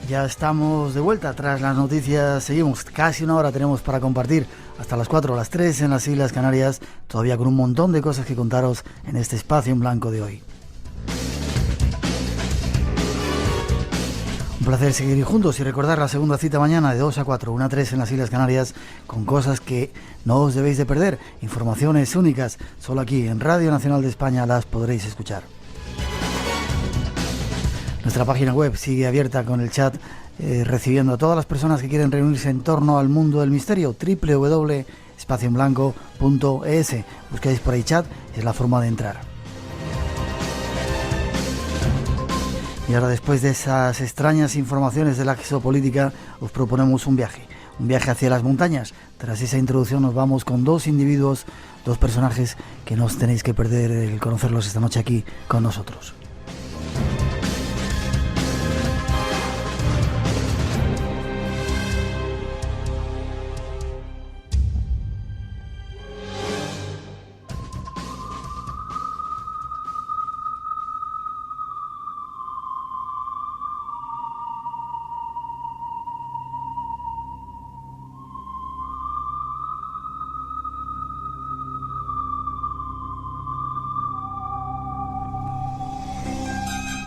Ya estamos de vuelta, tras las noticias seguimos, casi una hora tenemos para compartir, hasta las 4 o las 3 en las Islas Canarias, todavía con un montón de cosas que contaros en este espacio en blanco de hoy. Un placer seguir juntos y recordar la segunda cita mañana de 2 a 4, 1 a 3 en las Islas Canarias, con cosas que no os debéis de perder, informaciones únicas, solo aquí en Radio Nacional de España las podréis escuchar. Nuestra página web sigue abierta con el chat, recibiendo a todas las personas que quieren reunirse en torno al mundo del misterio, www.espacioenblanco.es. Buscáis por ahí chat, es la forma de entrar. Y ahora, después de esas extrañas informaciones de la geopolítica, os proponemos un viaje hacia las montañas. Tras esa introducción nos vamos con dos individuos, dos personajes que no os tenéis que perder el conocerlos esta noche aquí con nosotros.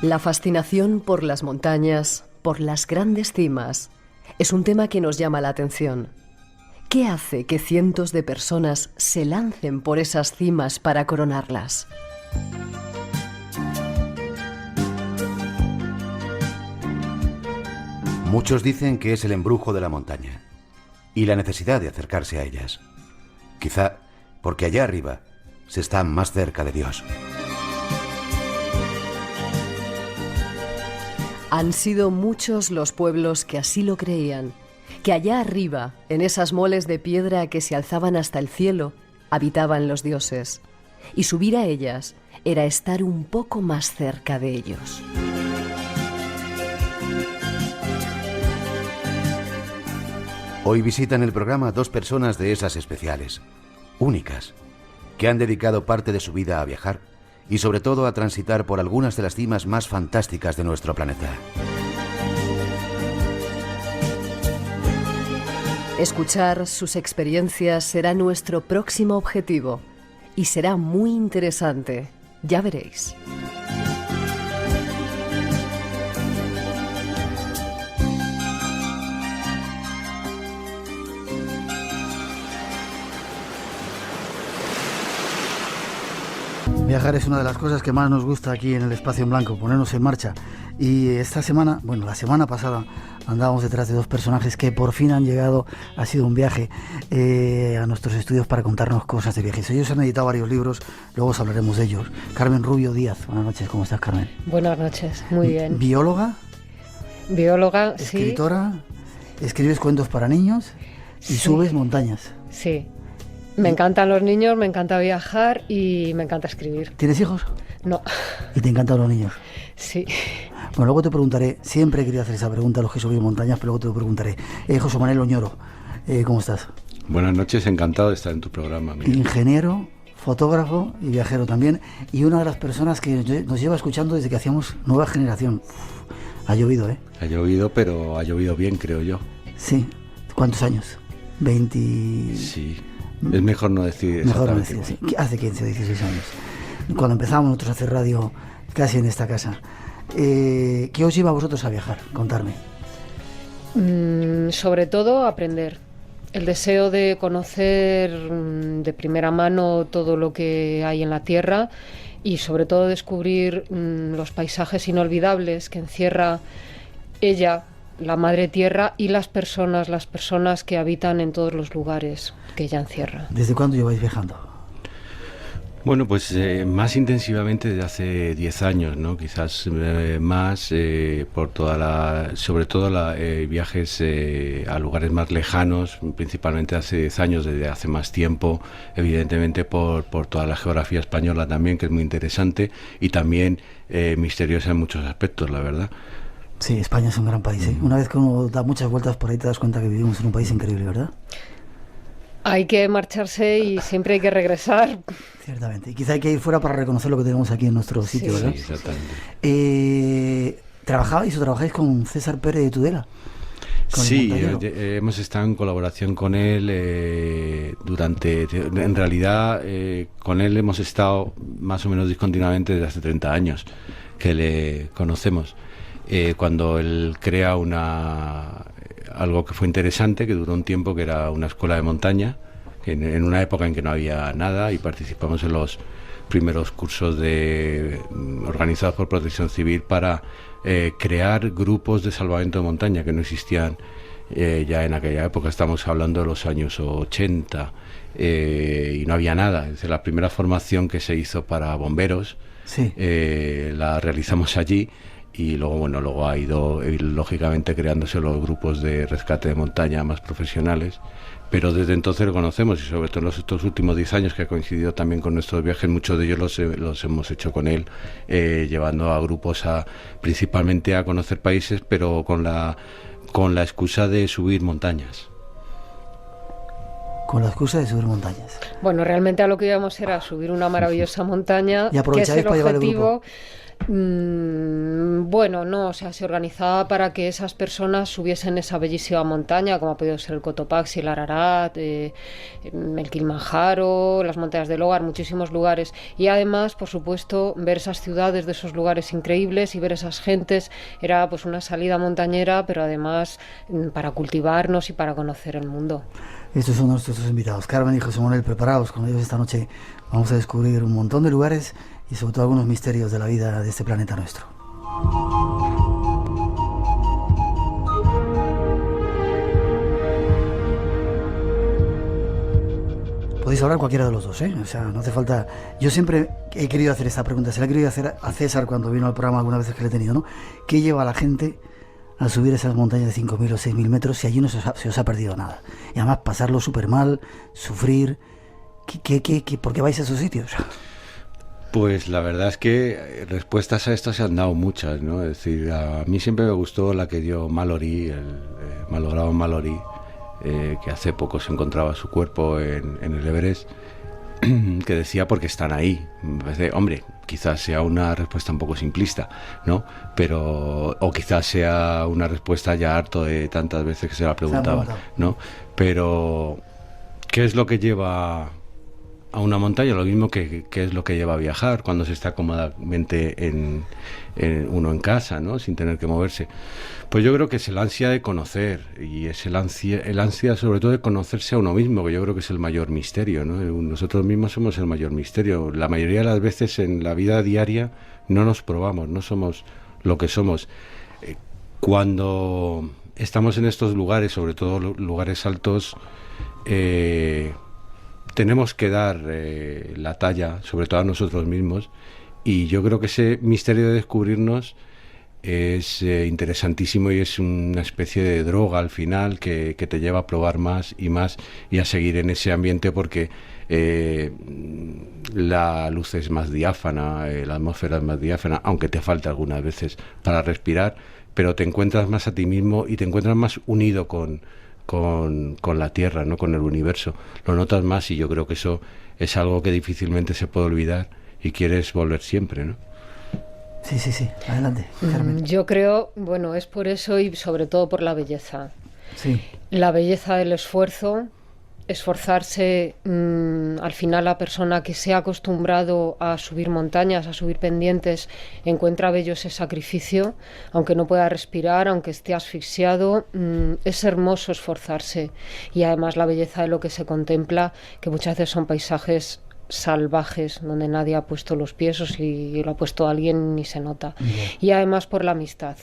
La fascinación por las montañas, por las grandes cimas, es un tema que nos llama la atención. ¿Qué hace que cientos de personas se lancen por esas cimas para coronarlas? Muchos dicen que es el embrujo de la montaña y la necesidad de acercarse a ellas. Quizá porque allá arriba se está más cerca de Dios. Han sido muchos los pueblos que así lo creían, que allá arriba, en esas moles de piedra que se alzaban hasta el cielo, habitaban los dioses, y subir a ellas era estar un poco más cerca de ellos. Hoy visitan el programa dos personas de esas especiales, únicas, que han dedicado parte de su vida a viajar y sobre todo a transitar por algunas de las cimas más fantásticas de nuestro planeta. Escuchar sus experiencias será nuestro próximo objetivo y será muy interesante, ya veréis. Viajar es una de las cosas que más nos gusta aquí en el Espacio en Blanco, ponernos en marcha. Y esta semana, bueno, la semana pasada, andábamos detrás de dos personajes que por fin han llegado. Ha sido un viaje a nuestros estudios para contarnos cosas de viajes. Ellos han editado varios libros, luego os hablaremos de ellos. Carmen Rubio Díaz, buenas noches, ¿cómo estás, Carmen? Buenas noches, muy bien. Bióloga, escritora, sí. Escribes cuentos para niños y sí. Subes montañas. Sí. Me encantan los niños, me encanta viajar y me encanta escribir. ¿Tienes hijos? No. ¿Y te encantan los niños? Sí. Bueno, luego te preguntaré, siempre he querido hacer esa pregunta a los que suben montañas, pero luego te lo preguntaré. José Manuel Oñoro, ¿cómo estás? Buenas noches, encantado de estar en tu programa. Miguel. Ingeniero, fotógrafo y viajero también, y una de las personas que nos lleva escuchando desde que hacíamos Nueva Generación. Ha llovido, ¿eh? Ha llovido, pero ha llovido bien, creo yo. Sí. ¿Cuántos años? 20... Sí. Es mejor no decir mejor exactamente. No decir, sí. Hace 15 o 16 años. Cuando empezamos nosotros a hacer radio casi en esta casa. ¿Qué os lleva a vosotros a viajar? Contadme. Sobre todo aprender. El deseo de conocer de primera mano todo lo que hay en la Tierra y sobre todo descubrir los paisajes inolvidables que encierra ella, la Madre Tierra, y las personas que habitan en todos los lugares que ella encierra. ¿Desde cuándo lleváis viajando? Bueno, pues más intensivamente desde hace 10 años, ¿no? Quizás más por sobre todo viajes a lugares más lejanos, principalmente hace 10 años, desde hace más tiempo, evidentemente por toda la geografía española también, que es muy interesante y también misteriosa en muchos aspectos, la verdad. Sí, España es un gran país, ¿eh? Una vez que uno da muchas vueltas por ahí te das cuenta que vivimos en un país increíble, ¿verdad? Hay que marcharse y siempre hay que regresar. Ciertamente. Y quizá hay que ir fuera para reconocer lo que tenemos aquí en nuestro sitio, sí, ¿verdad? Sí, exactamente. ¿Trabajabais o trabajáis con César Pérez de Tudela? Sí, hemos estado en colaboración con él en realidad con él hemos estado más o menos discontinuamente desde hace 30 años que le conocemos. Cuando él crea algo que fue interesante, que duró un tiempo, que era una escuela de montaña, en una época en que no había nada, y participamos en los primeros cursos organizados por Protección Civil para crear grupos de salvamento de montaña que no existían ya en aquella época. Estamos hablando de los años 80 y no había nada. Es decir, la primera formación que se hizo para bomberos la realizamos allí, y luego ha ido lógicamente creándose los grupos de rescate de montaña más profesionales, pero desde entonces lo conocemos, y sobre todo en estos últimos 10 años, que ha coincidido también con nuestros viajes, muchos de ellos los hemos hecho con él, llevando a grupos principalmente a conocer países, pero con la excusa de subir montañas. Con la excusa de subir montañas. Bueno, realmente a lo que íbamos era subir una maravillosa montaña, y que es el para objetivo. Bueno, no, o sea, se organizaba para que esas personas subiesen esa bellísima montaña, como ha podido ser el Cotopaxi, el Ararat, el Kilimanjaro, las montañas del Hogar, muchísimos lugares. Y además, por supuesto, ver esas ciudades de esos lugares increíbles y ver esas gentes. Era pues una salida montañera, pero además para cultivarnos y para conocer el mundo. Estos son nuestros invitados, Carmen y José Manuel. Preparados con ellos esta noche. Vamos a descubrir un montón de lugares y sobre todo algunos misterios de la vida de este planeta nuestro. Podéis hablar cualquiera de los dos, ¿eh? O sea, no hace falta. Yo siempre he querido hacer esta pregunta, se la he querido hacer a César cuando vino al programa algunas veces que le he tenido, ¿no? ¿Qué lleva a la gente a subir esas montañas de 5.000 o 6.000 metros si allí no se os ha perdido nada? Y además pasarlo súper mal, sufrir. ¿Por qué vais a esos sitios? Pues la verdad es que respuestas a esto se han dado muchas, ¿no? Es decir, a mí siempre me gustó la que dio Mallory, el malogrado Mallory, que hace poco se encontraba su cuerpo en el Everest, que decía porque están ahí. Me parece, hombre, quizás sea una respuesta un poco simplista, ¿no? O quizás sea una respuesta ya harto de tantas veces que se la preguntaban, ¿no? Pero ¿qué es lo que lleva a una montaña? Lo mismo que es lo que lleva a viajar cuando se está cómodamente uno en casa, ¿no? Sin tener que moverse. Pues yo creo que es el ansia de conocer, y es el ansia sobre todo de conocerse a uno mismo, que yo creo que es el mayor misterio, ¿no? Nosotros mismos somos el mayor misterio. La mayoría de las veces en la vida diaria no nos probamos, no somos lo que somos. Cuando estamos en estos lugares, sobre todo lugares altos, tenemos que dar la talla, sobre todo a nosotros mismos, y yo creo que ese misterio de descubrirnos es interesantísimo, y es una especie de droga al final que te lleva a probar más y a seguir en ese ambiente, porque la luz es más diáfana, la atmósfera es más diáfana, aunque te falta algunas veces para respirar, pero te encuentras más a ti mismo y te encuentras más unido con la Tierra, ¿no? Con el universo. Lo notas más, y yo creo que eso es algo que difícilmente se puede olvidar y quieres volver siempre, ¿no? Sí. Adelante, Carmen. Yo creo, bueno, es por eso y sobre todo por la belleza. Sí. La belleza del esfuerzo, esforzarse. Al final la persona que se ha acostumbrado a subir montañas, a subir pendientes, encuentra bello ese sacrificio, aunque no pueda respirar, aunque esté asfixiado. Es hermoso esforzarse, y además la belleza de lo que se contempla, que muchas veces son paisajes salvajes donde nadie ha puesto los pies, o si lo ha puesto alguien ni se nota. Y además por la amistad.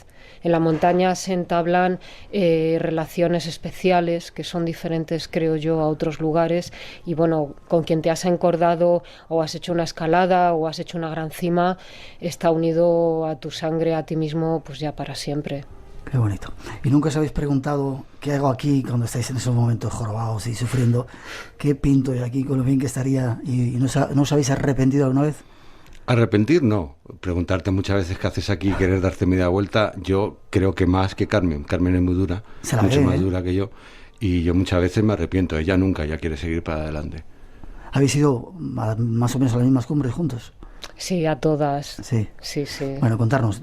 En la montaña se entablan relaciones especiales que son diferentes, creo yo, a otros lugares, y bueno, con quien te has encordado o has hecho una escalada o has hecho una gran cima, está unido a tu sangre, a ti mismo, pues ya para siempre. Qué bonito. ¿Y nunca os habéis preguntado qué hago aquí cuando estáis en esos momentos jorobados y sufriendo? ¿Qué pinto yo aquí con lo bien que estaría? ¿Y no os habéis arrepentido alguna vez? Arrepentir no. Preguntarte muchas veces qué haces aquí y querer darte media vuelta, yo creo que más que Carmen. Carmen es muy dura, mucho más dura que yo, y yo muchas veces me arrepiento. Ella nunca, ella quiere seguir para adelante. ¿Habéis ido más o menos a las mismas cumbres juntos? Sí, a todas. Sí. Sí, sí. Bueno, contarnos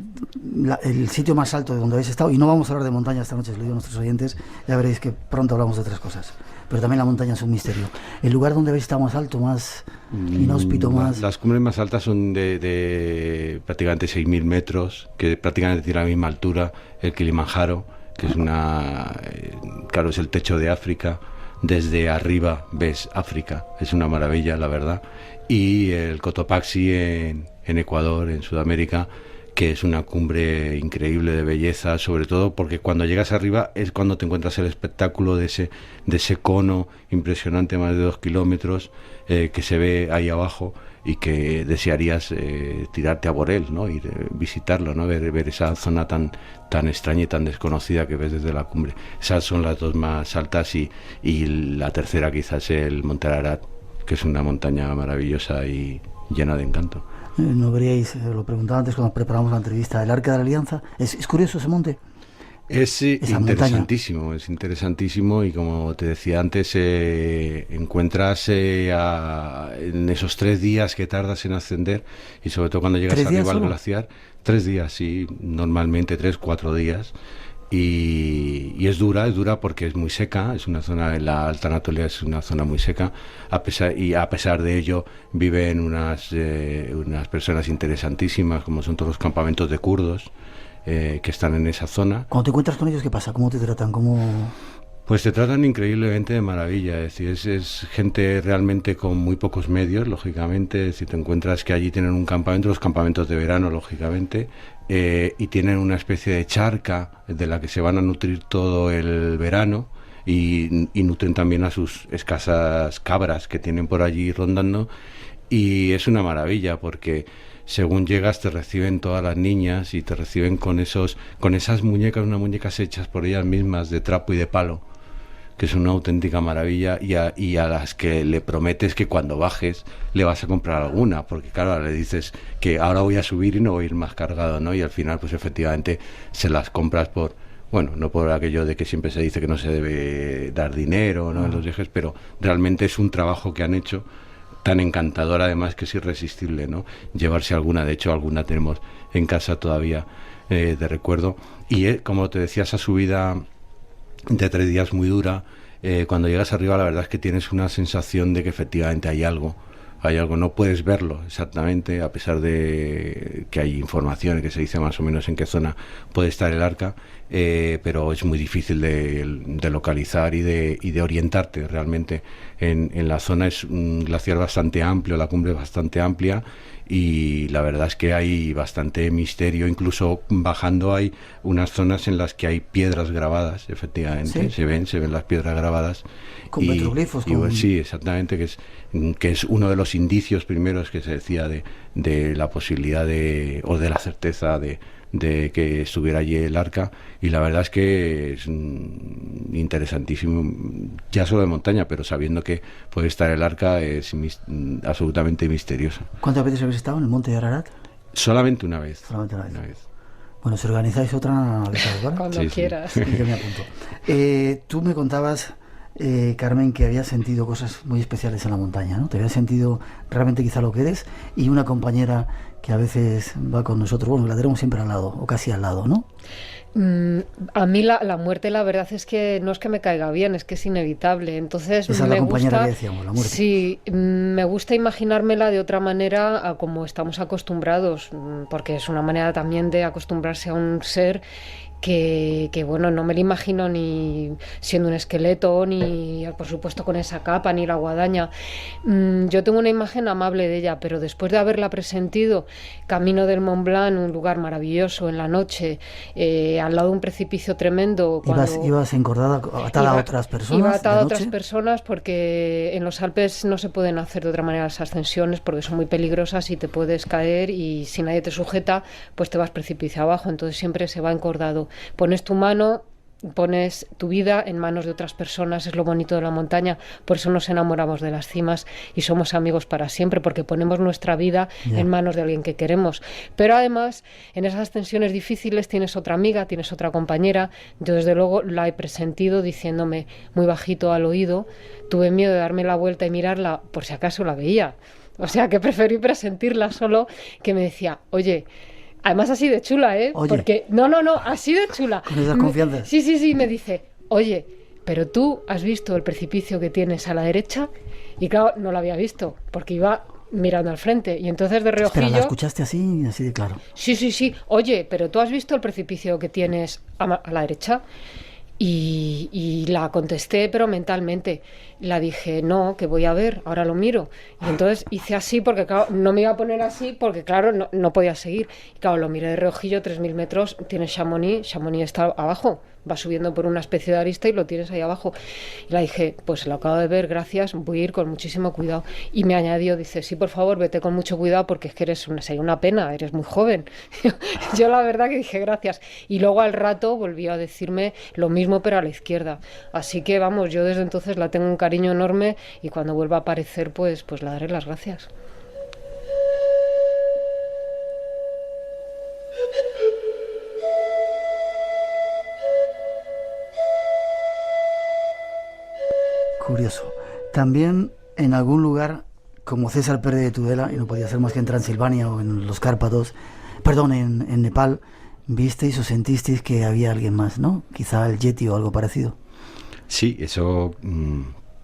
el sitio más alto de donde habéis estado, y no vamos a hablar de montaña esta noche, os lo digo a nuestros oyentes, ya veréis que pronto hablamos de otras cosas, pero también la montaña es un misterio. El lugar donde habéis estado más alto, más inhóspito, más... Las cumbres más altas son de prácticamente 6.000 metros, que prácticamente tiene la misma altura, el Kilimanjaro, que es claro, es el techo de África. Desde arriba ves África, es una maravilla, la verdad. Y el Cotopaxi en Ecuador, en Sudamérica, que es una cumbre increíble de belleza, sobre todo porque cuando llegas arriba es cuando te encuentras el espectáculo de ese cono impresionante, más de 2 kilómetros, que se ve ahí abajo y que desearías tirarte a por él, ¿no? Ir visitarlo, ¿no? Ver esa zona tan extraña y tan desconocida que ves desde la cumbre. Esas son las dos más altas, y la tercera quizás el Monte Ararat, que es una montaña maravillosa y llena de encanto. No veríais, lo preguntaba antes cuando preparamos la entrevista, el Arca de la Alianza. ¿Es curioso ese monte? Es interesantísimo, y como te decía antes, encuentras en esos 3 días que tardas en ascender, y sobre todo cuando llegas arriba al glaciar, 3 días, sí, normalmente 3-4 días, y es dura porque es muy seca, es una zona, en la Alta Anatolia es una zona muy seca, a pesar de ello viven unas personas interesantísimas, como son todos los campamentos de kurdos, que están en esa zona. Cuando te encuentras con ellos, ¿qué pasa? ¿Cómo te tratan? Pues te tratan increíblemente de maravilla, es decir, es gente realmente con muy pocos medios, lógicamente. Es decir, te encuentras que allí tienen un campamento, los campamentos de verano, lógicamente, y tienen una especie de charca de la que se van a nutrir todo el verano, y nutren también a sus escasas cabras que tienen por allí rondando, y es una maravilla porque según llegas te reciben todas las niñas y te reciben con esas muñecas, unas muñecas hechas por ellas mismas de trapo y de palo, que es una auténtica maravilla, y a las que le prometes que cuando bajes le vas a comprar alguna, porque claro, le dices que ahora voy a subir y no voy a ir más cargado, ¿no? Y al final pues efectivamente se las compras no por aquello de que siempre se dice que no se debe dar dinero, ¿no? En los viajes, pero realmente es un trabajo que han hecho tan encantador, además, que es irresistible, ¿no? Llevarse alguna, de hecho alguna tenemos en casa todavía de recuerdo, y como te decía, esa subida de 3 días muy dura, cuando llegas arriba la verdad es que tienes una sensación de que efectivamente hay algo, no puedes verlo exactamente, a pesar de que hay información que se dice más o menos en qué zona puede estar el arca, pero es muy difícil de localizar y de orientarte realmente en la zona. Es un glaciar bastante amplio, la cumbre es bastante amplia, y la verdad es que hay bastante misterio. Incluso bajando hay unas zonas en las que hay piedras grabadas, efectivamente. ¿Sí? Se ven las piedras grabadas con petroglifos, sí, exactamente, que es uno de los indicios primeros que se decía de la posibilidad o de la certeza de que estuviera allí el arca. Y la verdad es que es interesantísimo, ya solo de montaña, pero sabiendo que puede estar el arca es absolutamente misterioso. ¿Cuántas veces habéis estado en el monte de Ararat? Solamente una vez. Solamente una vez. Bueno, si organizáis otra, ¿vale? Cuando quieras. Sí. Yo me apunto. Tú me contabas, Carmen, que habías sentido cosas muy especiales en la montaña, ¿no? Te habías sentido realmente quizá lo que eres, y una compañera que a veces va con nosotros, bueno, la tenemos siempre al lado, o casi al lado, ¿no? A mí la muerte, la verdad es que no es que me caiga bien, es que es inevitable. Entonces esa es la compañera que decíamos, la muerte. Sí, me gusta imaginármela de otra manera a como estamos acostumbrados, porque es una manera también de acostumbrarse a un ser que bueno, no me lo imagino ni siendo un esqueleto, ni por supuesto con esa capa, ni la guadaña. Yo tengo una imagen amable de ella, pero después de haberla presentido, camino del Mont Blanc, un lugar maravilloso en la noche, al lado de un precipicio tremendo. ¿Ibas encordada, atada a otras personas? Iba atada a otras personas, porque en los Alpes no se pueden hacer de otra manera las ascensiones, porque son muy peligrosas y te puedes caer, y si nadie te sujeta, pues te vas precipicio abajo. Entonces siempre se va encordado. Pones tu mano, pones tu vida en manos de otras personas, es lo bonito de la montaña. Por eso nos enamoramos de las cimas y somos amigos para siempre, porque ponemos nuestra vida en manos de alguien que queremos. Pero además, en esas ascensiones difíciles tienes otra amiga, tienes otra compañera. Yo desde luego la he presentido diciéndome muy bajito al oído. Tuve miedo de darme la vuelta y mirarla por si acaso la veía, O sea que preferí presentirla solo, que me decía, oye, además así de chula, ¿eh? Oye. Porque, no, así de chula. Con esa confianza. Sí, me dice, oye, pero tú has visto el precipicio que tienes a la derecha, y claro, no lo había visto, porque iba mirando al frente, y entonces de reojillo... Espera, ¿la escuchaste así de claro? Sí, oye, pero tú has visto el precipicio que tienes a la derecha, y la contesté, pero mentalmente. La dije, no, que voy a ver, ahora lo miro. Y entonces hice así, porque claro, no me iba a poner así, porque claro, no podía seguir. Y claro, lo miré de reojillo, 3.000 metros, tienes Chamonix está abajo, va subiendo por una especie de arista y lo tienes ahí abajo. Y la dije, pues lo acabo de ver, gracias, voy a ir con muchísimo cuidado. Y me añadió, dice, sí, por favor, vete con mucho cuidado, porque es que sería una pena, eres muy joven. Yo la verdad que dije, gracias. Y luego al rato volvió a decirme lo mismo, pero a la izquierda. Así que vamos, yo desde entonces la tengo un cariño enorme, y cuando vuelva a aparecer, pues le daré las gracias. Curioso. También en algún lugar, como César Pérez de Tudela, y no podía ser más que en Transilvania o en los Cárpatos, perdón, en Nepal, visteis o sentisteis que había alguien más, ¿no? Quizá el Yeti o algo parecido. Sí, eso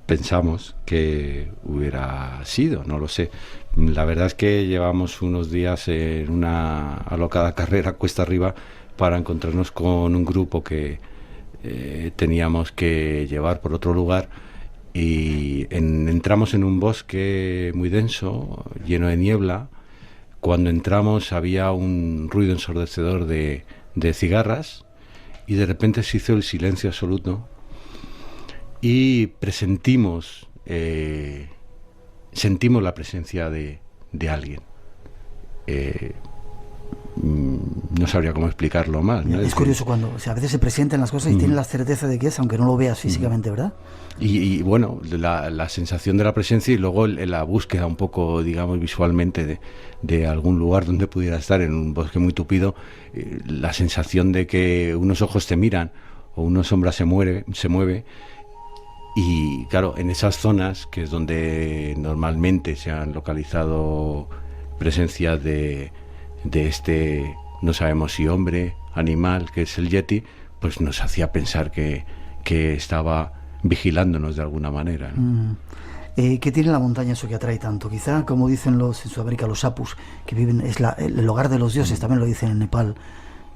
pensamos que hubiera sido, no lo sé. La verdad es que llevamos unos días en una alocada carrera cuesta arriba para encontrarnos con un grupo que teníamos que llevar por otro lugar, y entramos en un bosque muy denso, lleno de niebla. Cuando entramos había un ruido ensordecedor de cigarras, y de repente se hizo el silencio absoluto, y sentimos la presencia de alguien. No sabría cómo explicarlo más, ¿no? Es curioso cuando, o sea, a veces se presentan las cosas y tienes la certeza de que es, aunque no lo veas físicamente, ¿verdad? Y bueno, la sensación de la presencia, y luego la búsqueda un poco, digamos, visualmente de algún lugar donde pudiera estar en un bosque muy tupido, la sensación de que unos ojos te miran o una sombra se mueve. Y claro, en esas zonas, que es donde normalmente se han localizado presencias de este, no sabemos si hombre, animal, que es el Yeti, pues nos hacía pensar que estaba vigilándonos de alguna manera, ¿no? ¿Qué tiene la montaña eso que atrae tanto? Quizá, como dicen en Sudamérica los apus, que viven, es el hogar de los dioses, también lo dicen en Nepal.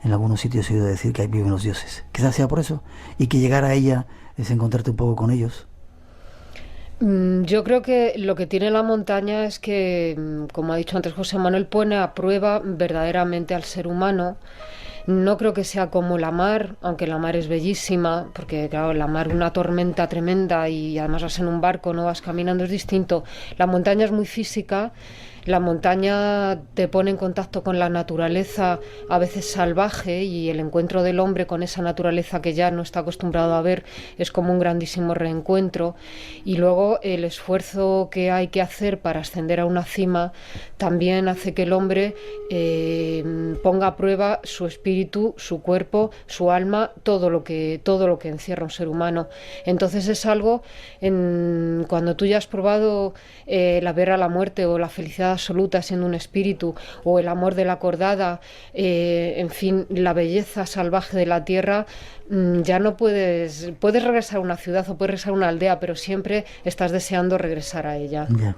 En algunos sitios he oído decir que ahí viven los dioses. Quizás sea por eso. Y que llegar a ella es encontrarte un poco con ellos. Yo creo que lo que tiene la montaña es que, como ha dicho antes José Manuel, pone a prueba verdaderamente al ser humano. No creo que sea como la mar, aunque la mar es bellísima, porque claro, la mar, una tormenta tremenda, y además vas en un barco, no vas caminando, es distinto. La montaña es muy física. La montaña te pone en contacto con la naturaleza, a veces salvaje, y el encuentro del hombre con esa naturaleza que ya no está acostumbrado a ver es como un grandísimo reencuentro. Y luego el esfuerzo que hay que hacer para ascender a una cima también hace que el hombre ponga a prueba su espíritu, su cuerpo, su alma, todo lo que encierra un ser humano. Entonces es algo, cuando tú ya has probado la ver a la muerte o la felicidad absoluta siendo un espíritu, o el amor de la cordada, en fin, la belleza salvaje de la tierra, ya no puedes regresar a una ciudad o puedes regresar a una aldea, pero siempre estás deseando regresar a ella. Yeah.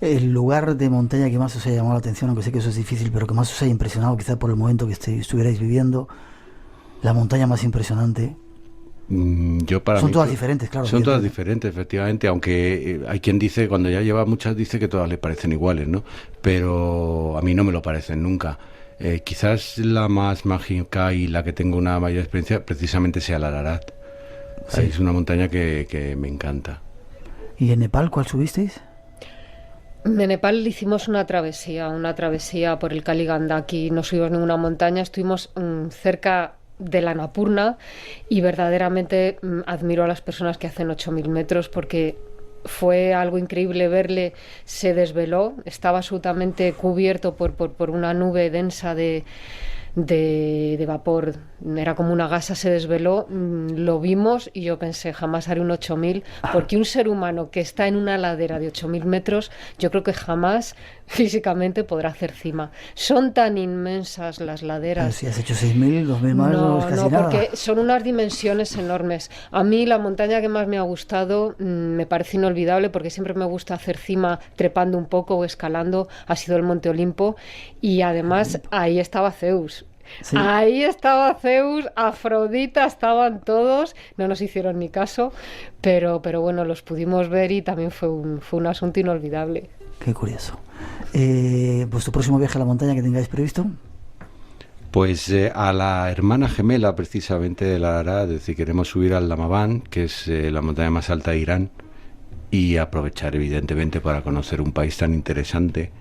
El lugar de montaña que más os haya llamado la atención, aunque sé que eso es difícil, pero que más os haya impresionado, quizá por el momento que estuvierais viviendo, la montaña más impresionante. Son todas diferentes, claro. Son todas diferentes, efectivamente, aunque hay quien dice, cuando ya lleva muchas, dice que todas le parecen iguales, ¿no? Pero a mí no me lo parecen nunca. Quizás la más mágica y la que tengo una mayor experiencia precisamente sea la Ararat. Sí. Es una montaña que me encanta. ¿Y en Nepal cuál subisteis? En Nepal hicimos una travesía por el Kali Gandaki. No subimos ninguna montaña, estuvimos cerca de la Annapurna, y verdaderamente admiro a las personas que hacen 8.000 metros, porque fue algo increíble verle. Se desveló, estaba absolutamente cubierto por una nube densa de vapor era como una gasa, se desveló, lo vimos y yo pensé, jamás haré un 8000, porque un ser humano que está en una ladera de 8000 metros, yo creo que jamás físicamente podrá hacer cima. Son tan inmensas las laderas. Pero si has hecho 6000, 2000 más, no es casi nada. Porque son unas dimensiones enormes. A mí la montaña que más me ha gustado, me parece inolvidable, porque siempre me gusta hacer cima trepando un poco o escalando, ha sido el Monte Olimpo, y además ahí estaba Zeus. Sí. Ahí estaba Zeus, Afrodita, estaban todos, no nos hicieron ni caso, pero bueno, los pudimos ver y también fue un asunto inolvidable. Qué curioso. ¿Vuestro próximo viaje a la montaña que tengáis previsto? Pues a la hermana gemela precisamente de la Arad, es decir, queremos subir al Lamabán, que es la montaña más alta de Irán, y aprovechar evidentemente para conocer un país tan interesante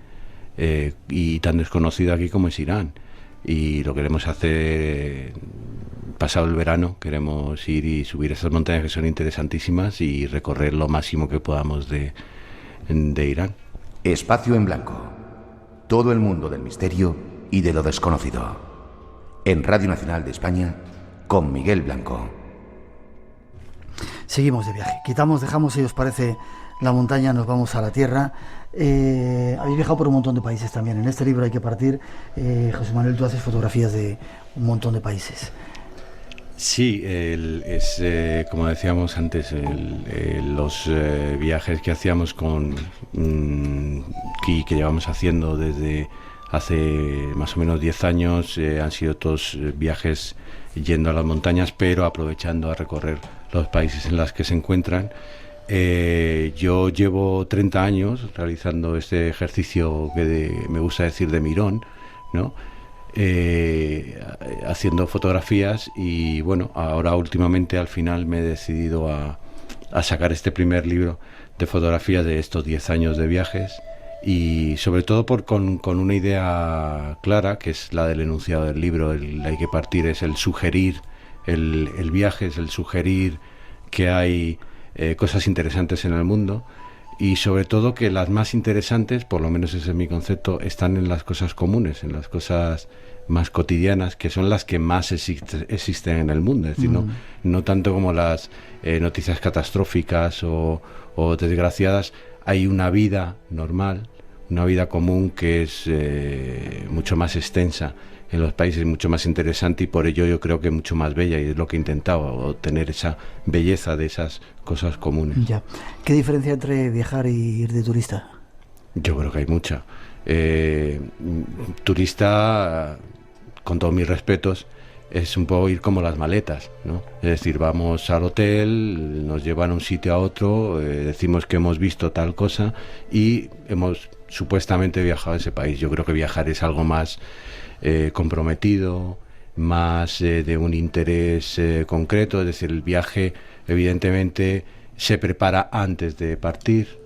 y tan desconocido aquí como es Irán. Y lo queremos hacer pasado el verano, queremos ir y subir esas montañas que son interesantísimas y recorrer lo máximo que podamos de Irán. Espacio en Blanco. Todo el mundo del misterio y de lo desconocido. En Radio Nacional de España, con Miguel Blanco. Seguimos de viaje. Dejamos, si os parece, la montaña, nos vamos a la tierra. Habéis viajado por un montón de países también. En este libro Hay que partir, José Manuel, tú haces fotografías de un montón de países. Sí, como decíamos antes, los viajes que hacíamos que llevamos haciendo desde hace más o menos 10 años, han sido todos viajes yendo a las montañas, pero aprovechando a recorrer los países en los que se encuentran. Yo llevo 30 años realizando este ejercicio que me gusta decir de mirón, ¿no? Haciendo fotografías, y bueno, ahora últimamente al final me he decidido a sacar este primer libro de fotografías de estos 10 años de viajes, y sobre todo con una idea clara, que es la del enunciado del libro. Hay que partir es el sugerir el viaje, es el sugerir que hay cosas interesantes en el mundo, y sobre todo que las más interesantes, por lo menos ese es mi concepto, están en las cosas comunes, en las cosas más cotidianas, que son las que más existen en el mundo. Es decir, no tanto como las noticias catastróficas o desgraciadas. Hay una vida normal, una vida común que es mucho más extensa en los países, mucho más interesante, y por ello yo creo que mucho más bella, y es lo que he intentado, obtener esa belleza de esas cosas comunes. Ya. ¿Qué diferencia entre viajar y ir de turista? Yo creo que hay mucha. Turista, con todos mis respetos, es un poco ir como las maletas, ¿no? Es decir, vamos al hotel, nos llevan a un sitio a otro, decimos que hemos visto tal cosa y hemos supuestamente viajado a ese país. Yo creo que viajar es algo más comprometido, más de un interés concreto. Es decir, el viaje evidentemente se prepara antes de partir,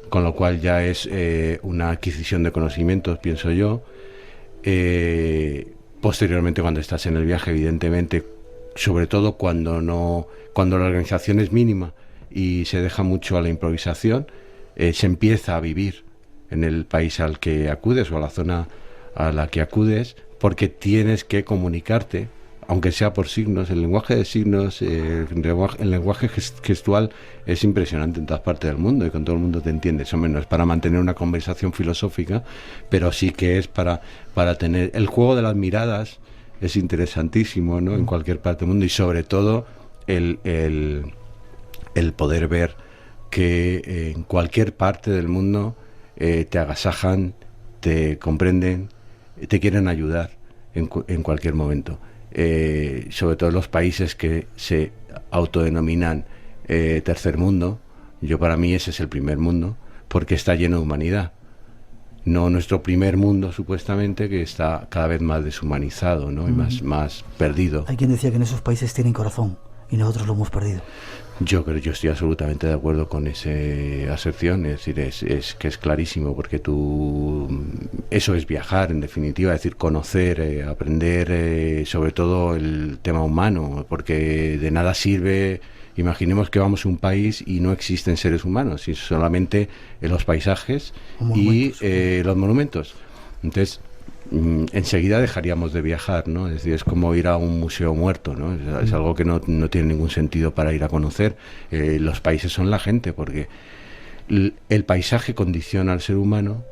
con lo cual ya es una adquisición de conocimientos, pienso yo. Posteriormente, cuando estás en el viaje, evidentemente, sobre todo cuando la organización es mínima y se deja mucho a la improvisación, se empieza a vivir en el país al que acudes o a la zona a la que acudes, porque tienes que comunicarte, aunque sea por signos. El lenguaje de signos, el lenguaje gestual es impresionante en todas partes del mundo, y con todo el mundo te entiendes. Hombre, no es para mantener una conversación filosófica, pero sí que es para tener... El juego de las miradas es interesantísimo, ¿no? En cualquier parte del mundo, y sobre todo el poder ver que en cualquier parte del mundo te agasajan, te comprenden, te quieren ayudar en cualquier momento. Sobre todo los países que se autodenominan tercer mundo. Para mí ese es el primer mundo, porque está lleno de humanidad. No nuestro primer mundo, supuestamente, que está cada vez más deshumanizado, ¿no? Y más perdido. Hay quien decía que en esos países tienen corazón y nosotros lo hemos perdido. Yo estoy absolutamente de acuerdo con esa aserción. Es decir, es que es clarísimo, porque eso es viajar, en definitiva, es decir, conocer, aprender, sobre todo el tema humano, porque de nada sirve. Imaginemos que vamos a un país y no existen seres humanos, y solamente los paisajes y los monumentos. Entonces, enseguida dejaríamos de viajar, ¿no? Es decir, es como ir a un museo muerto, ¿no? Es algo que no tiene ningún sentido para ir a conocer. Los países son la gente, porque el paisaje condiciona al ser humano,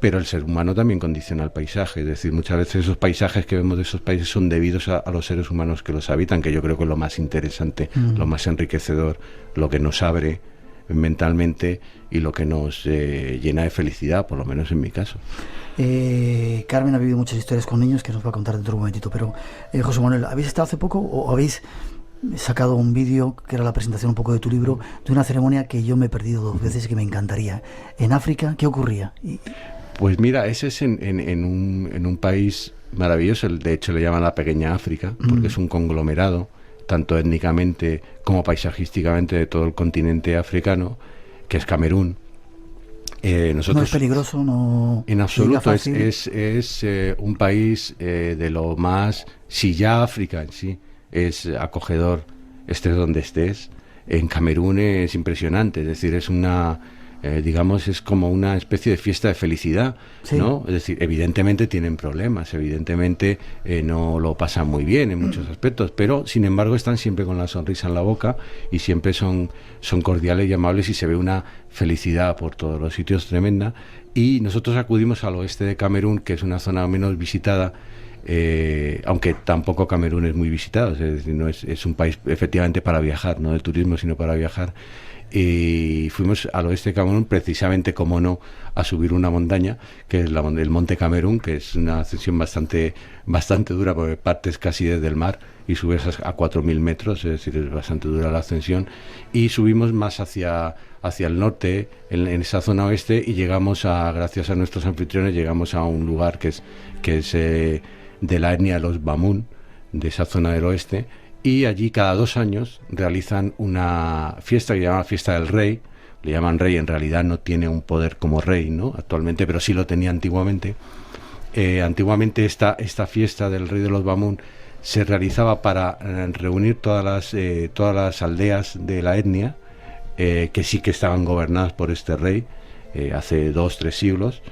pero el ser humano también condiciona al paisaje. Es decir, muchas veces esos paisajes que vemos de esos países son debidos a los seres humanos que los habitan, que yo creo que es lo más interesante, lo más enriquecedor, lo que nos abre mentalmente y lo que nos llena de felicidad, por lo menos en mi caso. Carmen ha vivido muchas historias con niños que nos va a contar dentro de un momentito, pero José Manuel, ¿habéis estado hace poco o habéis sacado un vídeo que era la presentación un poco de tu libro, de una ceremonia que yo me he perdido 2 veces y que me encantaría? En África, ¿qué ocurría? Pues mira, ese es en un país maravilloso, de hecho le llaman la Pequeña África, porque es un conglomerado, tanto étnicamente como paisajísticamente, de todo el continente africano, que es Camerún. Nosotros, no es peligroso, no. En absoluto, es un país de lo más. Si ya África en sí es acogedor, estés donde estés, en Camerún es impresionante. Es decir, es digamos, es como una especie de fiesta de felicidad, sí, ¿no? Es decir, evidentemente tienen problemas, evidentemente no lo pasan muy bien en muchos aspectos, pero sin embargo están siempre con la sonrisa en la boca y siempre son cordiales y amables, y se ve una felicidad por todos los sitios tremenda. Y nosotros acudimos al oeste de Camerún, que es una zona menos visitada, aunque tampoco Camerún es muy visitado, es decir, no es un país efectivamente para viajar, no de turismo, sino para viajar. Y fuimos al oeste de Camerún, precisamente, como no, a subir una montaña, que es el Monte Camerún, que es una ascensión bastante dura, porque partes casi desde el mar y subes a 4.000 metros, es decir, es bastante dura la ascensión. Y subimos más hacia el norte, en esa zona oeste, y llegamos gracias a nuestros anfitriones, llegamos a un lugar que es de la etnia de los Bamún, de esa zona del oeste. Y allí cada 2 años realizan una fiesta que llaman Fiesta del Rey. Le llaman rey, en realidad no tiene un poder como rey, ¿no?, actualmente, pero sí lo tenía antiguamente. Antiguamente esta fiesta del rey de los Bamún se realizaba para reunir todas las aldeas de la etnia, que sí que estaban gobernadas por este rey, hace 2-3 siglos.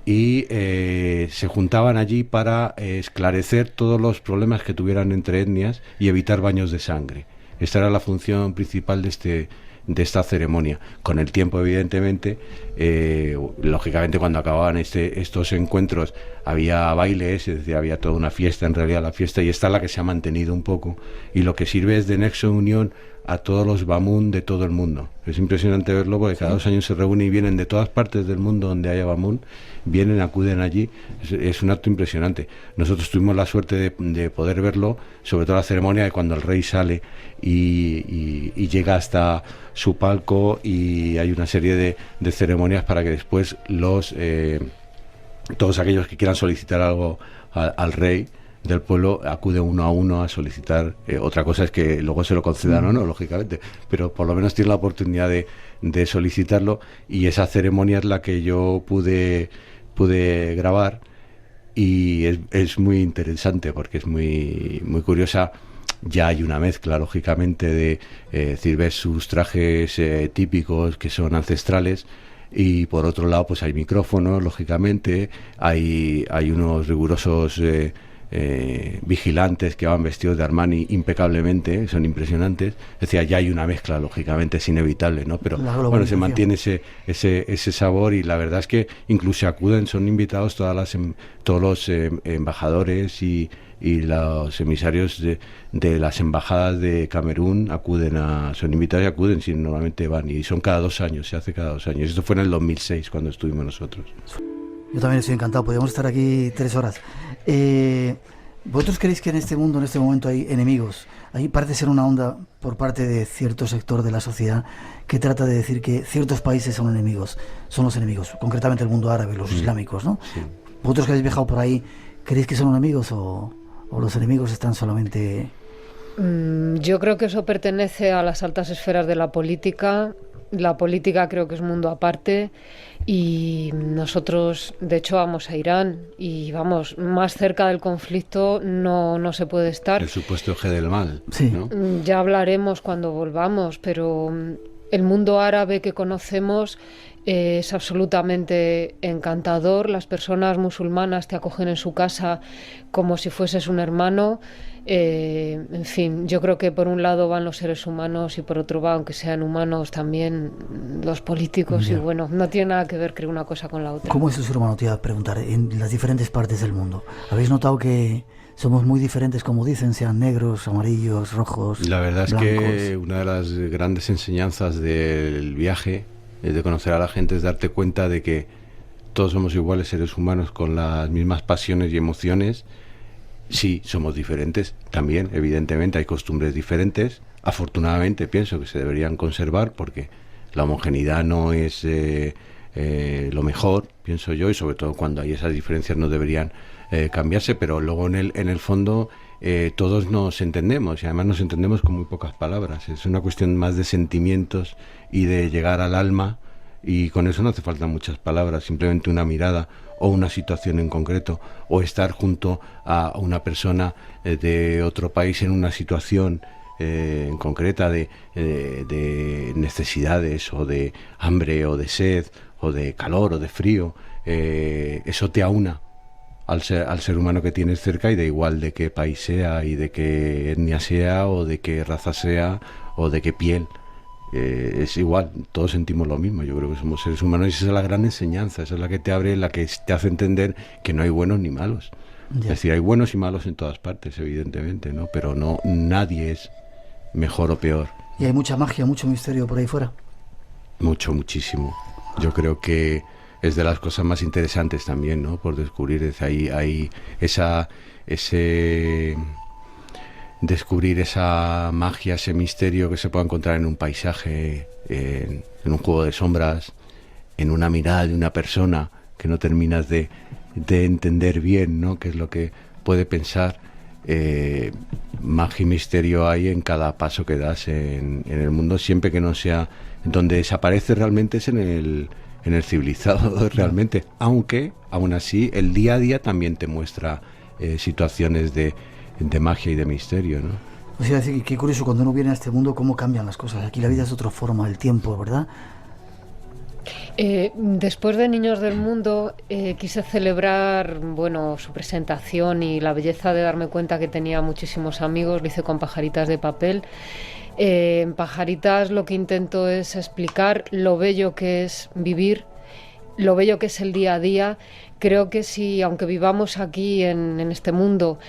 Y se juntaban allí para esclarecer todos los problemas que tuvieran entre etnias y evitar baños de sangre. Esta era la función principal de esta ceremonia. Con el tiempo, evidentemente, lógicamente, cuando acababan estos encuentros había bailes, es decir, había toda una fiesta, en realidad la fiesta, y esta es la que se ha mantenido un poco, y lo que sirve es de nexo de unión a todos los Bamún de todo el mundo. Es impresionante verlo, porque cada 2 años se reúnen y vienen de todas partes del mundo donde haya Bamún, acuden allí. Es un acto impresionante. Nosotros tuvimos la suerte de poder verlo, sobre todo la ceremonia de cuando el rey sale y llega hasta su palco, y hay una serie de ceremonias para que después todos aquellos que quieran solicitar algo al rey del pueblo acuden uno a uno a solicitar. Otra cosa es que luego se lo concedan o no, lógicamente, pero por lo menos tiene la oportunidad de solicitarlo, y esa ceremonia es la que yo pude grabar, y es muy interesante porque es muy, muy curiosa. Ya hay una mezcla, lógicamente, decir, ves sus trajes típicos, que son ancestrales, y por otro lado pues hay micrófonos, lógicamente, hay unos rigurosos vigilantes que van vestidos de Armani impecablemente, son impresionantes. Es decir, ya hay una mezcla, lógicamente, es inevitable, ¿no? Pero bueno, se mantiene ese sabor, y la verdad es que incluso acuden, son invitados todos los embajadores y los emisarios de las embajadas de Camerún son invitados y acuden, si normalmente van, y son cada 2 años, se hace cada 2 años. Esto fue en el 2006 cuando estuvimos nosotros. Yo también estoy encantado, podríamos estar aquí 3 horas. ¿Vosotros creéis que en este mundo, en este momento, hay enemigos? Ahí parece ser una onda por parte de cierto sector de la sociedad que trata de decir que ciertos países son los enemigos, concretamente el mundo árabe, los islámicos, ¿no? Sí. ¿Vosotros que habéis viajado por ahí, creéis que son enemigos o los enemigos están solamente...? Yo creo que eso pertenece a las altas esferas de la política. La política creo que es mundo aparte, y nosotros, de hecho, vamos a Irán y vamos, más cerca del conflicto no se puede estar. El supuesto eje del mal, sí, ¿no? Ya hablaremos cuando volvamos, pero el mundo árabe que conocemos es absolutamente encantador. Las personas musulmanas te acogen en su casa como si fueses un hermano. En fin, yo creo que por un lado van los seres humanos y por otro va, aunque sean humanos, también los políticos. Ya. Y bueno, no tiene nada que ver, creo, una cosa con la otra. ¿Cómo es tu ser humano? Te iba a preguntar, en las diferentes partes del mundo. ¿Habéis notado que somos muy diferentes, como dicen, sean negros, amarillos, rojos, La verdad es blancos? que una de las grandes enseñanzas del viaje, de conocer a la gente, es darte cuenta de que todos somos iguales seres humanos con las mismas pasiones y emociones. Sí, somos diferentes también, evidentemente, hay costumbres diferentes. Afortunadamente pienso que se deberían conservar porque la homogeneidad no es lo mejor, pienso yo, y sobre todo cuando hay esas diferencias no deberían cambiarse, pero luego en el fondo todos nos entendemos y además nos entendemos con muy pocas palabras. Es una cuestión más de sentimientos y de llegar al alma, y con eso no hace falta muchas palabras, simplemente una mirada o una situación en concreto, o estar junto a una persona de otro país en una situación en concreta de necesidades o de hambre o de sed o de calor o de frío. Eso te aúna al ser humano que tienes cerca, y da igual de qué país sea y de qué etnia sea o de qué raza sea o de qué piel. Es igual, todos sentimos lo mismo. Yo creo que somos seres humanos y esa es la gran enseñanza, esa es la que te abre, la que te hace entender que no hay buenos ni malos. Ya. Es decir, hay buenos y malos en todas partes, evidentemente, ¿no? Pero no, nadie es mejor o peor. Y hay mucha magia, mucho misterio por ahí fuera. Muchísimo. Yo creo que es de las cosas más interesantes también, ¿no? Por descubrir. Hay descubrir esa magia, ese misterio que se puede encontrar en un paisaje, en un juego de sombras, en una mirada de una persona que no terminas de entender bien, ¿no? Qué es lo que puede pensar. Magia y misterio hay en cada paso que das en el mundo, siempre que no sea donde desaparece realmente es en el civilizado realmente, aunque aún así el día a día también te muestra situaciones de magia y de misterio, ¿no? Os iba a decir, qué curioso cuando uno viene a este mundo cómo cambian las cosas. Aquí la vida es de otra forma, el tiempo, ¿verdad? Después de Niños del Mundo quise celebrar, bueno, su presentación y la belleza de darme cuenta que tenía muchísimos amigos. Lo hice con Pajaritas de Papel. En Pajaritas lo que intento es explicar lo bello que es vivir, lo bello que es el día a día. Creo que si, aunque vivamos aquí en este mundo,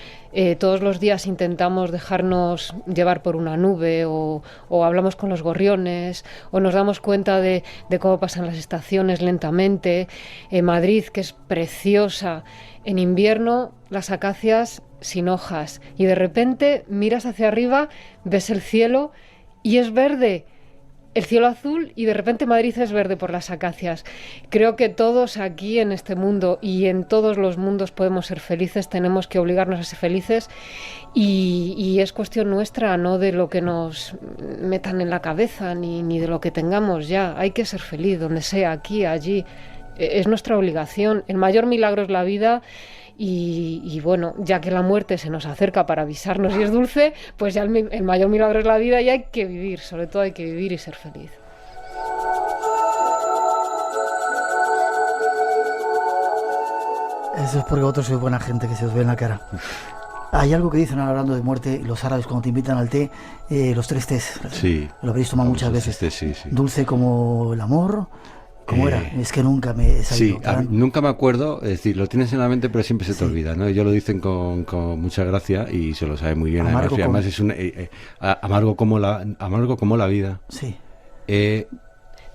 todos los días intentamos dejarnos llevar por una nube o hablamos con los gorriones o nos damos cuenta de cómo pasan las estaciones lentamente. Madrid, que es preciosa, en invierno las acacias sin hojas y de repente miras hacia arriba, ves el cielo y es verde. El cielo azul y de repente Madrid es verde por las acacias. Creo que todos aquí en este mundo y en todos los mundos podemos ser felices, tenemos que obligarnos a ser felices y es cuestión nuestra, no de lo que nos metan en la cabeza ni de lo que tengamos ya. Hay que ser feliz donde sea, aquí, allí. Es nuestra obligación. El mayor milagro es la vida. Y bueno, ya que la muerte se nos acerca para avisarnos y es dulce, pues ya el mayor milagro es la vida y hay que vivir, sobre todo hay que vivir y ser feliz. Eso es porque vosotros sois buena gente, que se os ve en la cara. Hay algo que dicen ahora hablando de muerte, los árabes cuando te invitan al té, los 3 tés. Sí. Lo habréis tomado muchas veces. Sí. Dulce como el amor. ¿Cómo era? Es que nunca me he salido. Sí, nunca me acuerdo, es decir, lo tienes en la mente pero siempre se te olvida, ¿no? Ellos lo dicen con mucha gracia y se lo sabe muy bien. Además es amargo como la vida. Sí.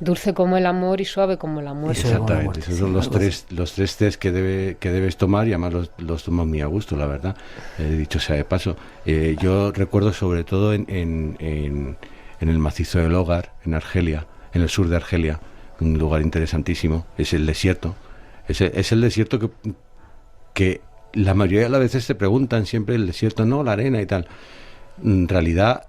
Dulce como el amor y suave como la muerte. Exactamente, esos son los tres tés que debes tomar y además los tomas muy a gusto, la verdad. Dicho sea de paso. Yo recuerdo sobre todo en el macizo del Hogar, en Argelia, en el sur de Argelia, un lugar interesantísimo, es el desierto. Es el desierto que la mayoría de las veces te preguntan siempre el desierto, no, la arena y tal. En realidad,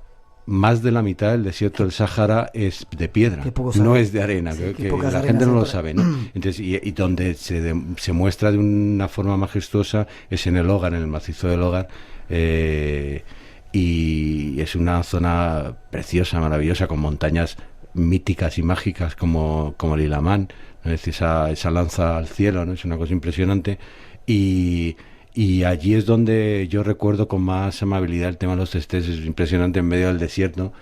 más de la mitad del desierto del Sáhara es de piedra, no es de arena, sí, que la gente no lo sabe, ¿no? Entonces, y donde se muestra de una forma majestuosa es en el Hogar, en el macizo del Hogar, y es una zona preciosa, maravillosa, con montañas míticas y mágicas como el Ilamán, ¿no? Es decir, esa lanza al cielo, ¿no? Es una cosa impresionante. Y allí es donde yo recuerdo con más amabilidad el tema de los testés. Es impresionante en medio del desierto,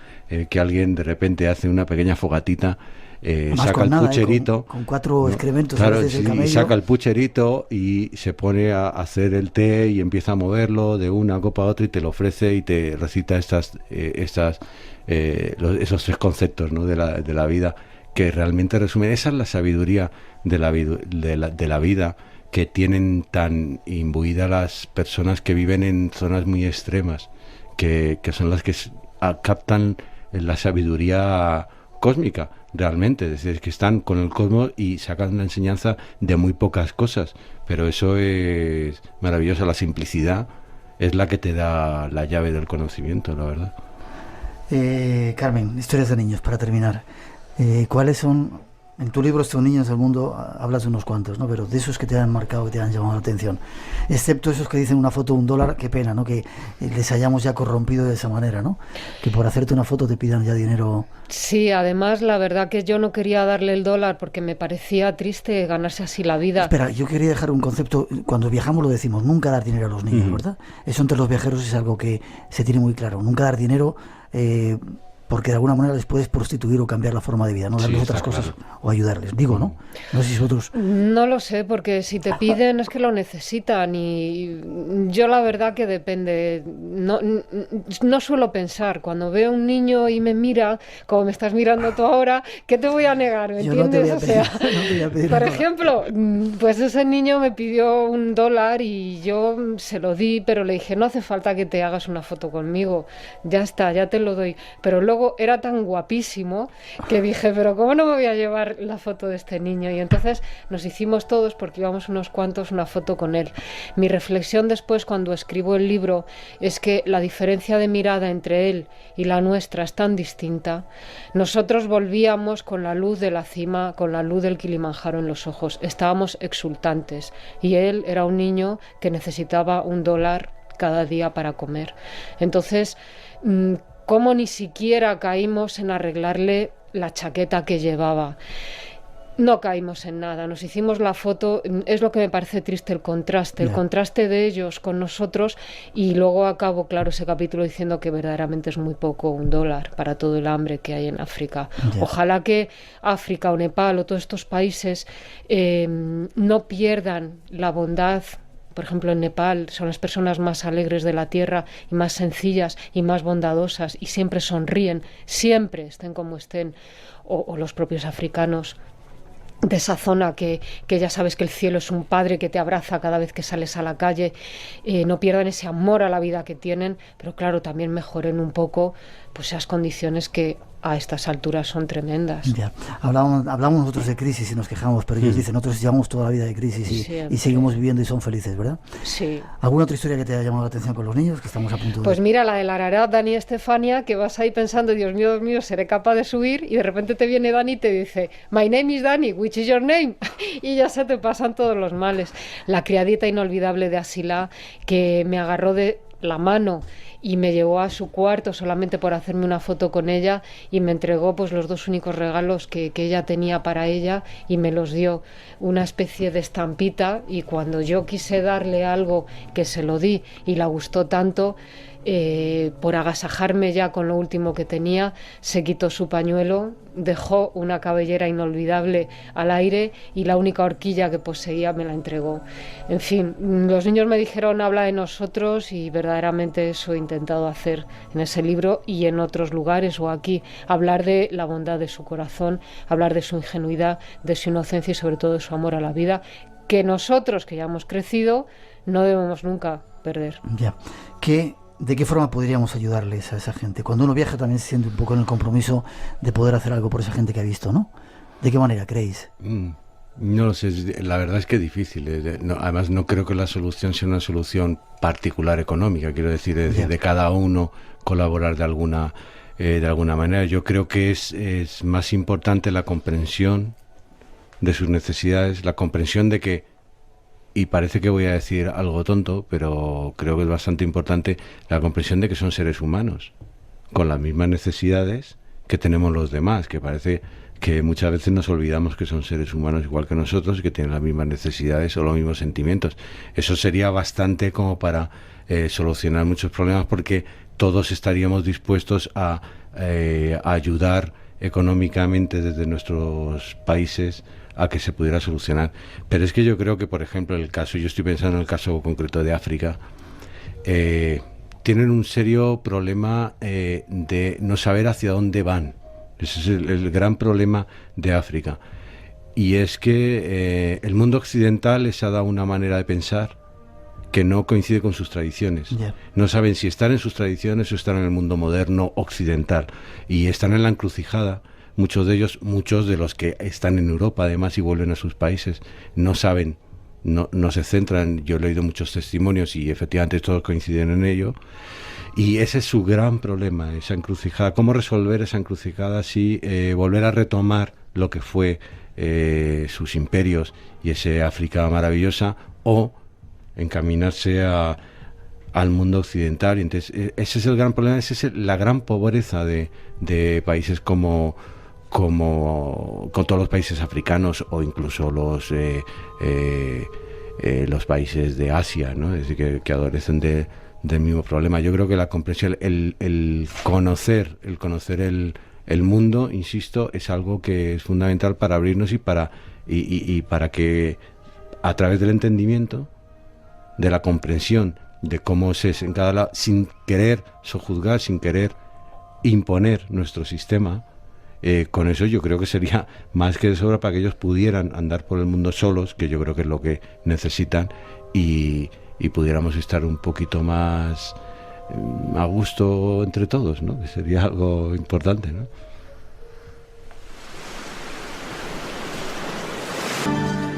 que alguien de repente hace una pequeña fogatita, saca el pucherito, con 4 excrementos, claro, del camello. y saca el pucherito y se pone a hacer el té y empieza a moverlo de una copa a otra y te lo ofrece y te recita esos 3 conceptos, ¿no? de la vida, que realmente resumen. Esa es la sabiduría de la vida que tienen tan imbuida las personas que viven en zonas muy extremas, que son las que captan la sabiduría cósmica realmente, es decir, que están con el cosmos y sacan la enseñanza de muy pocas cosas, pero eso es maravilloso. La simplicidad es la que te da la llave del conocimiento, la verdad. Carmen, historias de niños, para terminar. ¿Cuáles son? En tu libro Estos niños del mundo hablas de unos cuantos, ¿no? Pero de esos que te han marcado, que te han llamado la atención, excepto esos que dicen una foto $1, qué pena, ¿no? Que les hayamos ya corrompido de esa manera, ¿no? Que por hacerte una foto te pidan ya dinero. Sí, además la verdad que yo no quería darle el $1 porque me parecía triste ganarse así la vida. Espera, yo quería dejar un concepto. Cuando viajamos lo decimos, nunca dar dinero a los niños, ¿verdad? Eso entre los viajeros es algo que se tiene muy claro. Nunca dar dinero, porque de alguna manera les puedes prostituir o cambiar la forma de vida, no darles otras cosas, claro, o ayudarles. Digo, ¿no? No sé si vosotros... No lo sé, porque si te piden es que lo necesitan, y yo la verdad que depende. No suelo pensar. Cuando veo a un niño y me mira, como me estás mirando tú ahora, ¿qué te voy a negar? ¿Me entiendes? No te voy a pedir por ejemplo, pues ese niño me pidió $1 y yo se lo di, pero le dije, no hace falta que te hagas una foto conmigo, ya está, ya te lo doy. Pero luego era tan guapísimo que dije, pero ¿cómo no me voy a llevar la foto de este niño? Y entonces nos hicimos todos, porque íbamos unos cuantos, una foto con él. Mi reflexión después, cuando escribo el libro, es que la diferencia de mirada entre él y la nuestra es tan distinta. Nosotros volvíamos con la luz de la cima, con la luz del Kilimanjaro en los ojos. Estábamos exultantes. Y él era un niño que necesitaba $1 cada día para comer. Entonces, cómo ni siquiera caímos en arreglarle la chaqueta que llevaba. No caímos en nada, nos hicimos la foto. Es lo que me parece triste, el contraste de ellos con nosotros, y luego acabo, claro, ese capítulo diciendo que verdaderamente es muy poco $1 para todo el hambre que hay en África. Ojalá que África o Nepal o todos estos países no pierdan la bondad. Por ejemplo, en Nepal son las personas más alegres de la tierra y más sencillas y más bondadosas, y siempre sonríen, siempre estén como estén. O los propios africanos de esa zona, que ya sabes que el cielo es un padre que te abraza cada vez que sales a la calle. No pierdan ese amor a la vida que tienen, pero claro, también mejoren un poco pues esas condiciones que a estas alturas son tremendas. Ya. Hablamos nosotros de crisis y nos quejamos, pero ellos dicen, nosotros llevamos toda la vida de crisis y seguimos viviendo y son felices, ¿verdad? Sí. ¿Alguna otra historia que te haya llamado la atención con los niños, que estamos a punto de...? Pues mira, la del Ararat, Dani y Estefania, que vas ahí pensando, Dios mío, ¿seré capaz de subir? Y de repente te viene Dani y te dice, My name is Dani, which is your name? Y ya se te pasan todos los males. La criadita inolvidable de Asilá, que me agarró de la mano y me llevó a su cuarto solamente por hacerme una foto con ella, y me entregó pues los 2 únicos regalos que ella tenía para ella, y me los dio, una especie de estampita, y cuando yo quise darle algo que se lo di y la gustó tanto, por agasajarme ya con lo último que tenía, se quitó su pañuelo, dejó una cabellera inolvidable al aire y la única horquilla que poseía me la entregó. En fin, los niños me dijeron, habla de nosotros, y verdaderamente eso he intentado hacer en ese libro y en otros lugares o aquí, hablar de la bondad de su corazón, hablar de su ingenuidad, de su inocencia y sobre todo de su amor a la vida, que nosotros, que ya hemos crecido, no debemos nunca perder. Ya. ¿De qué forma podríamos ayudarles a esa gente? Cuando uno viaja también se siente un poco en el compromiso de poder hacer algo por esa gente que ha visto, ¿no? ¿De qué manera creéis? No lo sé, la verdad es que es difícil. Además, no creo que la solución sea una solución particular económica. Quiero decir, de cada uno colaborar de alguna manera. Yo creo que es más importante la comprensión de sus necesidades, la comprensión de que, y parece que voy a decir algo tonto, pero creo que es bastante importante, la comprensión de que son seres humanos, con las mismas necesidades que tenemos los demás, que parece que muchas veces nos olvidamos que son seres humanos igual que nosotros y que tienen las mismas necesidades o los mismos sentimientos. Eso sería bastante como para solucionar muchos problemas, porque todos estaríamos dispuestos a ayudar económicamente desde nuestros países a que se pudiera solucionar. Pero es que yo creo que, por ejemplo, yo estoy pensando en el caso concreto de África, tienen un serio problema de no saber hacia dónde van. Ese es el gran problema de África. Y es que el mundo occidental les ha dado una manera de pensar que no coincide con sus tradiciones. Yeah. No saben si están en sus tradiciones o están en el mundo moderno occidental. Y están en la encrucijada. Muchos de ellos, muchos de los que están en Europa además y vuelven a sus países, no saben, no se centran. Yo he leído muchos testimonios y efectivamente todos coinciden en ello. Y ese es su gran problema, esa encrucijada. ¿Cómo resolver esa encrucijada si volver a retomar lo que fue sus imperios y ese África maravillosa, o encaminarse al mundo occidental? Y entonces, ese es el gran problema, esa es la gran pobreza de países como con todos los países africanos o incluso los países de Asia, ¿no? Es decir, que adolecen del mismo problema. Yo creo que la comprensión, el conocer el mundo, insisto, es algo que es fundamental para abrirnos y para que a través del entendimiento, de la comprensión de cómo se es en cada lado, sin querer sojuzgar, sin querer imponer nuestro sistema, con eso yo creo que sería más que de sobra para que ellos pudieran andar por el mundo solos, que yo creo que es lo que necesitan, y pudiéramos estar un poquito más a gusto entre todos, ¿no? Que sería algo importante, ¿no?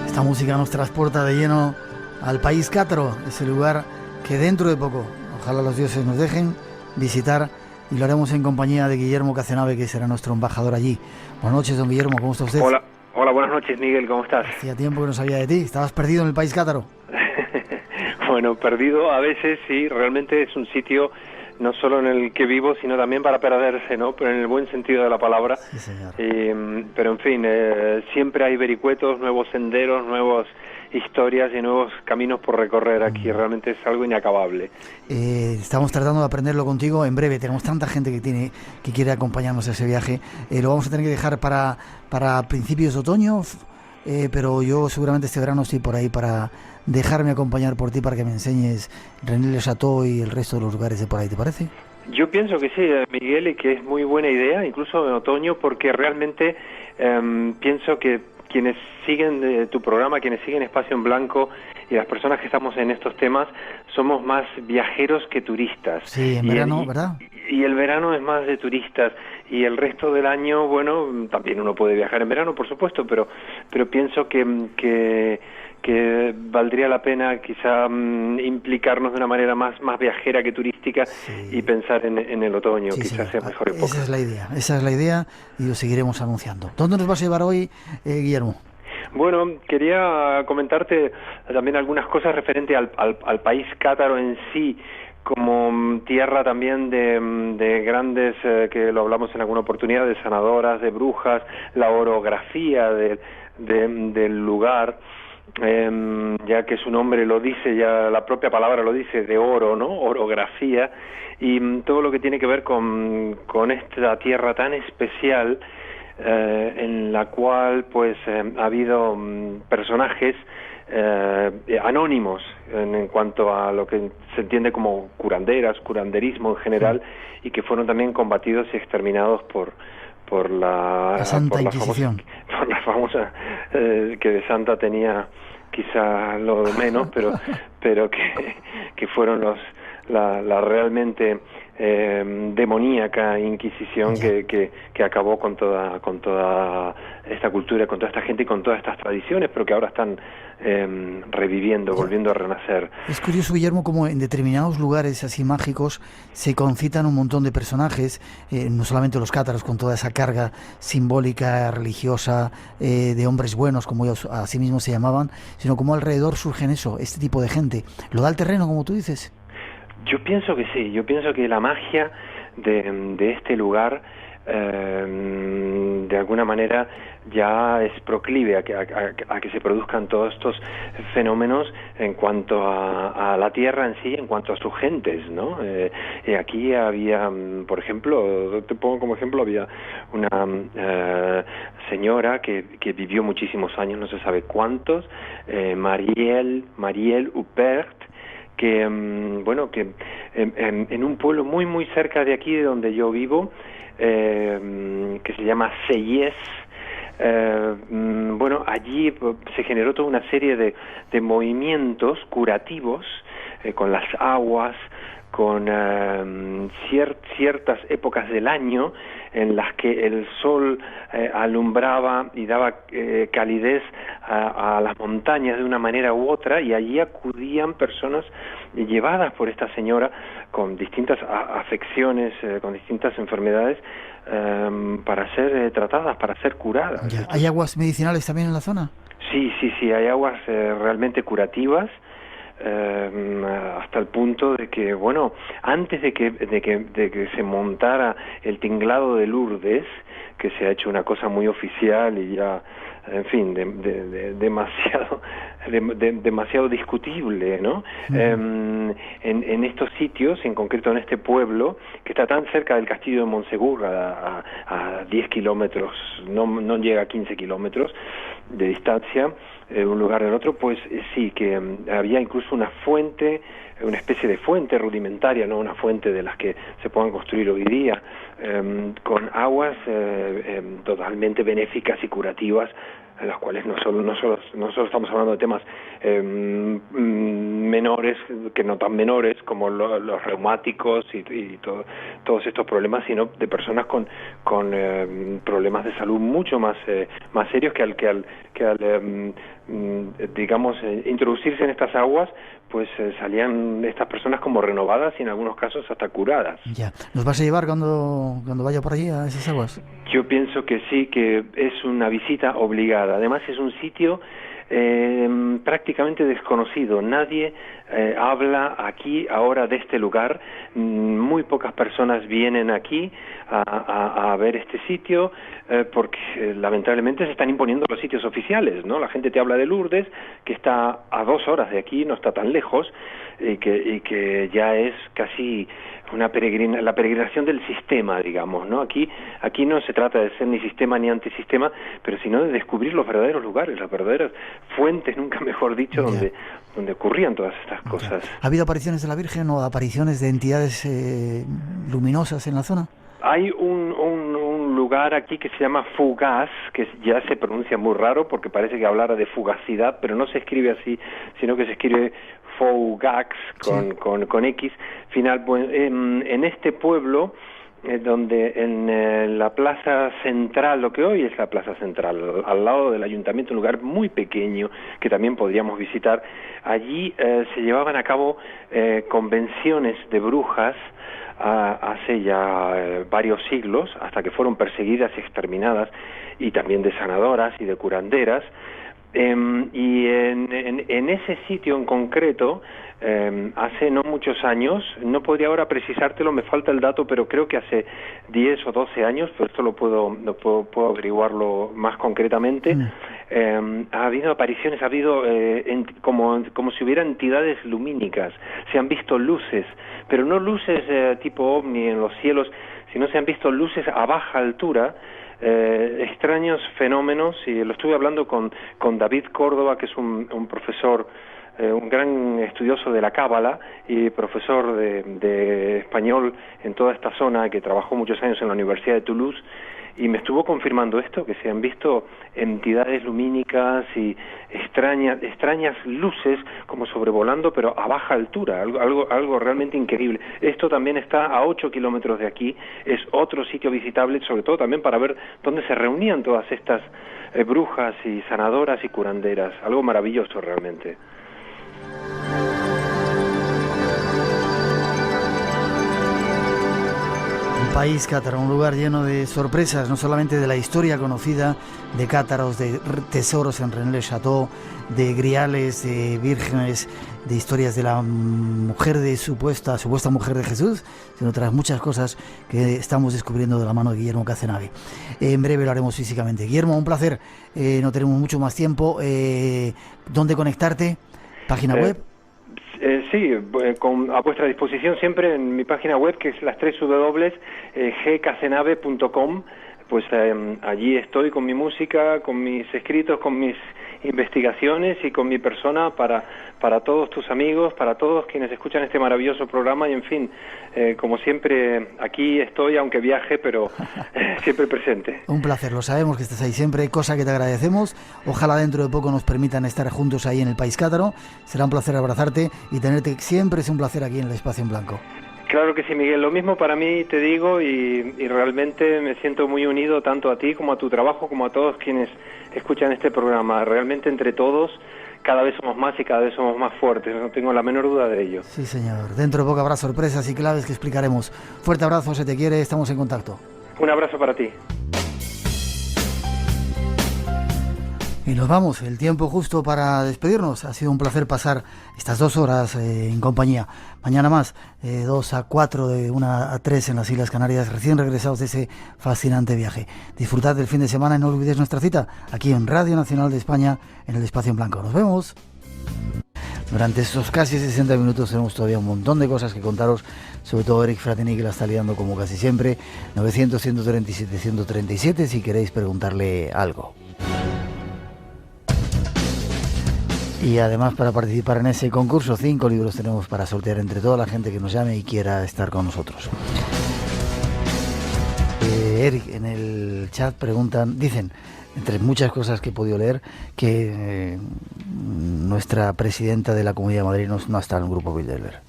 Esta música nos transporta de lleno al país cátaro, ese lugar que dentro de poco, ojalá los dioses nos dejen visitar, y lo haremos en compañía de Guillermo Cazenave, que será nuestro embajador allí. Buenas noches, don Guillermo, ¿cómo está usted? Hola, buenas noches, Miguel, ¿cómo estás? Hacía tiempo que no sabía de ti, ¿estabas perdido en el país cátaro? Bueno, perdido a veces sí, realmente es un sitio no solo en el que vivo, sino también para perderse, ¿no? Pero en el buen sentido de la palabra. Sí, señor. Pero en fin, siempre hay vericuetos, nuevos senderos, nuevas historias y nuevos caminos por recorrer aquí. Realmente es algo inacabable. Estamos tratando de aprenderlo contigo en breve. Tenemos tanta gente que quiere acompañarnos a ese viaje. Lo vamos a tener que dejar para principios de otoño, pero yo seguramente este verano estoy por ahí para dejarme acompañar por ti, para que me enseñes René-le-Château y el resto de los lugares de por ahí, ¿te parece? Yo pienso que sí, Miguel, y que es muy buena idea, incluso en otoño, porque realmente pienso que quienes siguen tu programa, quienes siguen Espacio en Blanco y las personas que estamos en estos temas, somos más viajeros que turistas. Sí, en verano, ¿verdad? Y el verano es más de turistas, y el resto del año, bueno, también uno puede viajar en verano, por supuesto, pero pienso que valdría la pena quizá implicarnos de una manera más viajera que turística, sí, y pensar en el otoño, sí, quizás sea mejor época. Esa es la idea y lo seguiremos anunciando. ¿Dónde nos vas a llevar hoy, Guillermo? Bueno, quería comentarte también algunas cosas referente al país cátaro en sí, como tierra también de grandes, que lo hablamos en alguna oportunidad, de sanadoras, de brujas, la orografía del lugar. Ya que su nombre lo dice, ya la propia palabra lo dice, de oro, ¿no? Orografía, y todo lo que tiene que ver con esta tierra tan especial, en la cual pues ha habido personajes anónimos en cuanto a lo que se entiende como curanderismo en general, y que fueron también combatidos y exterminados por la Santa Inquisición, por la famosa que de santa tenía quizá lo menos, pero que fueron la realmente demoníaca Inquisición que acabó con toda esta cultura, con toda esta gente y con todas estas tradiciones, pero que ahora están reviviendo, volviendo a renacer. Es curioso, Guillermo, como en determinados lugares así mágicos se concitan un montón de personajes, no solamente los cátaros con toda esa carga simbólica, religiosa, de hombres buenos, como ellos a sí mismos se llamaban, sino como alrededor surgen este tipo de gente. ¿Lo da el terreno, como tú dices? Yo pienso que sí, yo pienso que la magia de este lugar de alguna manera ya es proclive a que se produzcan todos estos fenómenos en cuanto a la tierra en sí, en cuanto a sus gentes, ¿no? Aquí había, por ejemplo, te pongo como ejemplo, había una señora que vivió muchísimos años, no se sabe cuántos, Marielle Huppert, que en un pueblo muy muy cerca de aquí, de donde yo vivo, que se llama Seyes, allí se generó toda una serie de movimientos curativos con las aguas, con ciertas épocas del año en las que el sol alumbraba y daba calidez a las montañas de una manera u otra, y allí acudían personas llevadas por esta señora con distintas afecciones, con distintas enfermedades, para ser tratadas, para ser curadas. Ya. ¿Hay aguas medicinales también en la zona? Sí, hay aguas realmente curativas, hasta el punto de que, antes de que se montara el tinglado de Lourdes, que se ha hecho una cosa muy oficial y ya, en fin, demasiado discutible, ¿no? Uh-huh. En estos sitios, en concreto en este pueblo, que está tan cerca del castillo de Montsegur, a 10 kilómetros, no llega a 15 kilómetros de distancia, un lugar del otro, pues sí, que había incluso una fuente, una especie de fuente rudimentaria, no una fuente de las que se puedan construir hoy día, con aguas totalmente benéficas y curativas, en las cuales no solo estamos hablando de temas menores, que no tan menores, como los reumáticos y todos estos problemas, sino de personas con problemas de salud mucho más serios, que al introducirse en estas aguas, pues salían estas personas como renovadas y en algunos casos hasta curadas. Ya. ¿Nos vas a llevar cuando vaya por allí a esas aguas? Yo pienso que sí, que es una visita obligada. Además es un sitio prácticamente desconocido. Nadie habla aquí ahora de este lugar. Muy pocas personas vienen aquí a ver este sitio, porque lamentablemente se están imponiendo los sitios oficiales, ¿no? La gente te habla de Lourdes, que está a 2 horas de aquí, no está tan lejos, y que ya es casi la peregrinación del sistema, digamos, ¿no? Aquí no se trata de ser ni sistema ni antisistema, pero sino de descubrir los verdaderos lugares, las verdaderas fuentes, nunca mejor dicho, donde ocurrían todas estas cosas. ¿Ha habido apariciones de la Virgen o apariciones de entidades luminosas en la zona? Hay un lugar aquí que se llama Fugaz, que ya se pronuncia muy raro porque parece que hablara de fugacidad, pero no se escribe así, sino que se escribe Fougax con X final. En este pueblo, donde en la plaza central, lo que hoy es la plaza central, al lado del ayuntamiento, un lugar muy pequeño que también podríamos visitar, allí se llevaban a cabo convenciones de brujas hace ya varios siglos, hasta que fueron perseguidas y exterminadas, y también de sanadoras y de curanderas. Y en ese sitio en concreto, hace no muchos años, no podría ahora precisártelo, me falta el dato, pero creo que hace 10 o 12 años, pero esto lo puedo averiguarlo más concretamente. Ha habido apariciones, ha habido como si hubiera entidades lumínicas, se han visto luces, pero no luces tipo ovni en los cielos, sino se han visto luces a baja altura, extraños fenómenos, y lo estuve hablando con David Córdoba, que es un profesor, un gran estudioso de la Cábala y profesor de español en toda esta zona, que trabajó muchos años en la Universidad de Toulouse, y me estuvo confirmando esto, que se han visto entidades lumínicas y extrañas luces como sobrevolando, pero a baja altura, algo realmente increíble. Esto también está a 8 kilómetros de aquí, es otro sitio visitable, sobre todo también para ver dónde se reunían todas estas brujas y sanadoras y curanderas, algo maravilloso realmente. País cátaro, un lugar lleno de sorpresas, no solamente de la historia conocida de cátaros, de tesoros en Rennes-le-Château, de griales, de vírgenes, de historias de la mujer de supuesta mujer de Jesús, sino otras muchas cosas que estamos descubriendo de la mano de Guillermo Cazenave. En breve lo haremos físicamente. Guillermo, un placer, no tenemos mucho más tiempo. ¿Dónde conectarte? ¿Página web? Sí, a vuestra disposición siempre en mi página web, que es las 3 gcazenave.com. Pues allí estoy con mi música, con mis escritos, con mis investigaciones y con mi persona para todos tus amigos, para todos quienes escuchan este maravilloso programa y en fin, como siempre aquí estoy, aunque viaje, pero siempre presente. Un placer, lo sabemos que estás ahí siempre, cosa que te agradecemos. Ojalá dentro de poco nos permitan estar juntos ahí en el País Cátaro. Será un placer abrazarte y tenerte siempre, es un placer aquí en el Espacio en Blanco. Claro que sí, Miguel. Lo mismo para mí, te digo, y realmente me siento muy unido tanto a ti como a tu trabajo, como a todos quienes escuchan este programa. Realmente entre todos cada vez somos más y cada vez somos más fuertes, no tengo la menor duda de ello. Sí, señor. Dentro de poco habrá sorpresas y claves que explicaremos. Fuerte abrazo, se te quiere, estamos en contacto. Un abrazo para ti. Y nos vamos, el tiempo justo para despedirnos. Ha sido un placer pasar estas 2 horas en compañía. Mañana más, 2 a 4, de 1 a 3 en las Islas Canarias, recién regresados de ese fascinante viaje. Disfrutad del fin de semana y no olvidéis nuestra cita aquí en Radio Nacional de España, en el Espacio en Blanco. Nos vemos. Durante estos casi 60 minutos tenemos todavía un montón de cosas que contaros, sobre todo Eric Fratini, que la está liando como casi siempre. 900-137-137 si queréis preguntarle algo. Y además, para participar en ese concurso, 5 libros tenemos para sortear entre toda la gente que nos llame y quiera estar con nosotros. Eric, en el chat dicen, entre muchas cosas que he podido leer, que nuestra presidenta de la Comunidad de Madrid no está en el grupo Bilderberg.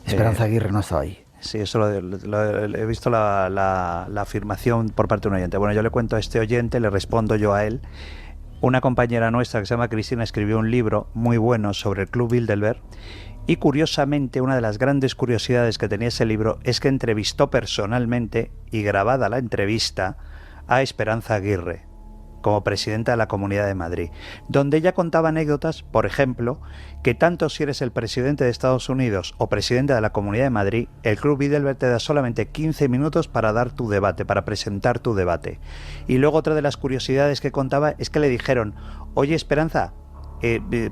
Esperanza Aguirre no estaba ahí. Sí, eso he visto la afirmación por parte de un oyente. Bueno, yo le cuento a este oyente, le respondo yo a él. Una compañera nuestra que se llama Cristina escribió un libro muy bueno sobre el Club Bilderberg y curiosamente una de las grandes curiosidades que tenía ese libro es que entrevistó personalmente y grabada la entrevista a Esperanza Aguirre como presidenta de la Comunidad de Madrid, donde ella contaba anécdotas, por ejemplo, que tanto si eres el presidente de Estados Unidos o presidente de la Comunidad de Madrid, el Club Bilderberg te da solamente 15 minutos para dar tu debate, para presentar tu debate. Y luego otra de las curiosidades que contaba es que le dijeron, oye Esperanza,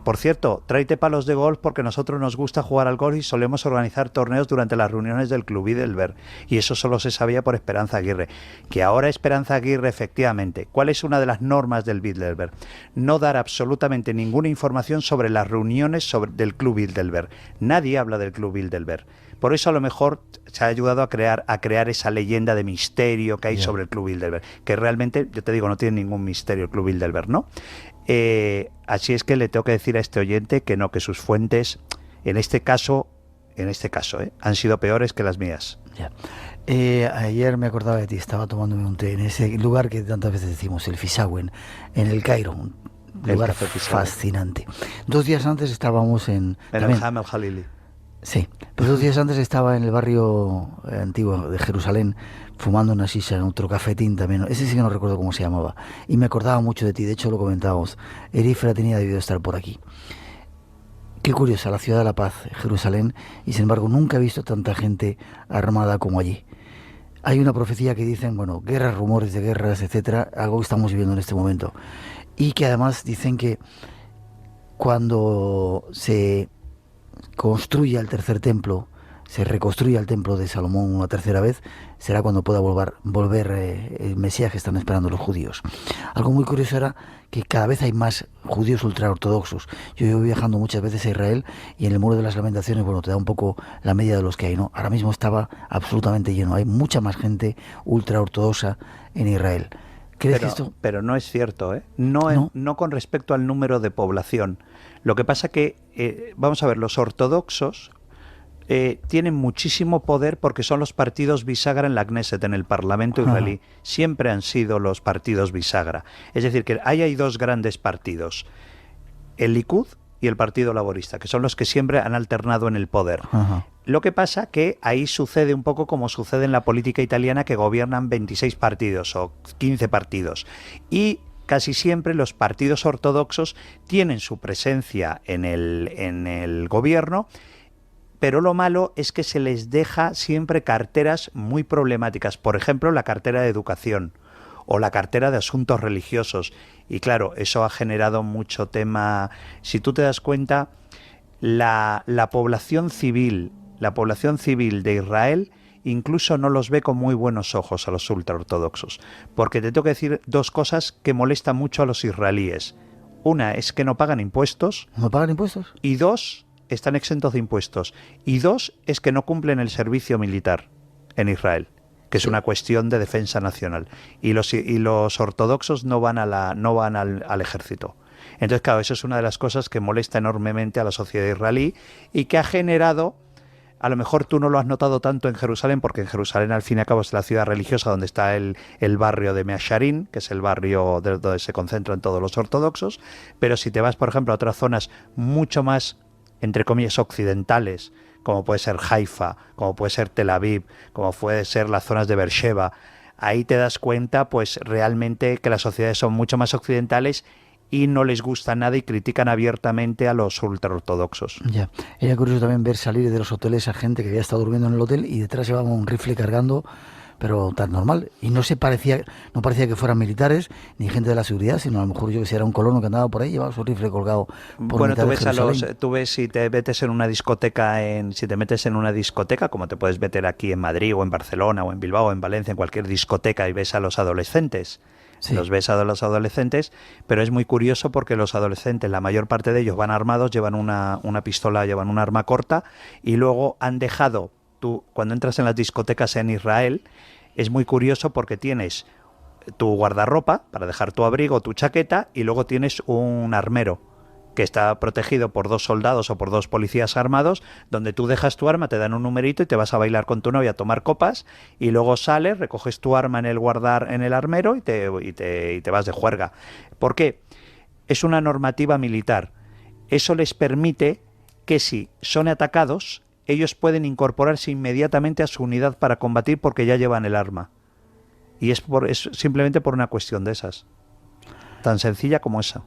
por cierto, tráete palos de golf porque a nosotros nos gusta jugar al golf y solemos organizar torneos durante las reuniones del Club Bilderberg. Y eso solo se sabía por Esperanza Aguirre. Que ahora Esperanza Aguirre, efectivamente, ¿cuál es una de las normas del Bilderberg? No dar absolutamente ninguna información sobre las reuniones del Club Bilderberg. Nadie habla del Club Bilderberg. Por eso a lo mejor se ha ayudado a crear esa leyenda de misterio que hay sobre el Club Bilderberg, que realmente, yo te digo, no tiene ningún misterio el Club Bilderberg, ¿no? Así es que le tengo que decir a este oyente que no, que sus fuentes, en este caso, han sido peores que las mías. Ya. Ayer me acordaba de ti, estaba tomándome un té en ese lugar que tantas veces decimos, el Fisawen, en el Cairo, un lugar fascinante. 2 días antes estábamos en el Ham el Jalili. Sí, pues 2 días antes estaba en el barrio antiguo de Jerusalén fumando una shisha en otro cafetín también, ese sí que no recuerdo cómo se llamaba, y me acordaba mucho de ti, de hecho lo comentábamos, Eric Fratini ha debido estar por aquí. Qué curiosa la ciudad de la paz, Jerusalén, y sin embargo nunca he visto tanta gente armada como allí. Hay una profecía que dicen, bueno, guerras, rumores de guerras, etcétera, algo que estamos viviendo en este momento, y que además dicen que cuando se construya el tercer templo, se reconstruya el templo de Salomón una tercera vez, será cuando pueda volver el Mesías que están esperando los judíos. Algo muy curioso era que cada vez hay más judíos ultraortodoxos. Yo llevo viajando muchas veces a Israel y en el Muro de las Lamentaciones, bueno, te da un poco la media de los que hay, ¿no? Ahora mismo estaba absolutamente lleno, hay mucha más gente ultraortodoxa en Israel. Pero no es cierto, ¿eh? No con respecto al número de población. Lo que pasa que, vamos a ver, los ortodoxos tienen muchísimo poder porque son los partidos bisagra en la Knesset, en el Parlamento israelí. Siempre han sido los partidos bisagra. Es decir, que ahí hay 2 grandes partidos, el Likud y el Partido Laborista, que son los que siempre han alternado en el poder. Lo que pasa que ahí sucede un poco como sucede en la política italiana, que gobiernan 26 partidos o 15 partidos. Y casi siempre los partidos ortodoxos tienen su presencia en el gobierno, pero lo malo es que se les deja siempre carteras muy problemáticas. Por ejemplo, la cartera de educación o la cartera de asuntos religiosos. Y claro, eso ha generado mucho tema. Si tú te das cuenta, la población civil de Israel incluso no los ve con muy buenos ojos a los ultraortodoxos. Porque te tengo que decir dos cosas que molestan mucho a los israelíes. Una es que no pagan impuestos. ¿No pagan impuestos? Y dos, están exentos de impuestos. Y dos, es que no cumplen el servicio militar en Israel, que es una cuestión de defensa nacional. Y los ortodoxos no van al ejército. Entonces, claro, eso es una de las cosas que molesta enormemente a la sociedad israelí y que ha generado, a lo mejor tú no lo has notado tanto en Jerusalén, porque en Jerusalén al fin y al cabo es la ciudad religiosa donde está el barrio de Mea Shearim, que es el barrio donde se concentran todos los ortodoxos, pero si te vas, por ejemplo, a otras zonas mucho más, entre comillas, occidentales, como puede ser Haifa, como puede ser Tel Aviv, como puede ser las zonas de Beersheba, ahí te das cuenta, pues realmente que las sociedades son mucho más occidentales y no les gusta nada y critican abiertamente a los ultraortodoxos. Ya. Era curioso también ver salir de los hoteles a gente que había estado durmiendo en el hotel y detrás llevaba un rifle cargando, pero tan normal. Y no parecía que fueran militares ni gente de la seguridad, sino a lo mejor yo que sé, era un colono que andaba por ahí, llevaba su rifle colgado por bueno, mitad de Jerusalén. tú ves si te metes en una discoteca, como te puedes meter aquí en Madrid o en Barcelona o en Bilbao o en Valencia, en cualquier discoteca, y ves a los adolescentes. Sí. Los ves a los adolescentes, pero es muy curioso porque los adolescentes, la mayor parte de ellos van armados, llevan una pistola, llevan un arma corta, y luego han dejado, tú cuando entras en las discotecas en Israel, es muy curioso porque tienes tu guardarropa para dejar tu abrigo, tu chaqueta, y luego tienes un armero que está protegido por 2 soldados o por 2 policías armados, donde tú dejas tu arma, te dan un numerito y te vas a bailar con tu novia a tomar copas, y luego sales, recoges tu arma en el armero y te vas de juerga. ¿Por qué? Es una normativa militar. Eso les permite que si son atacados, ellos pueden incorporarse inmediatamente a su unidad para combatir porque ya llevan el arma. Y es simplemente por una cuestión de esas. Tan sencilla como esa.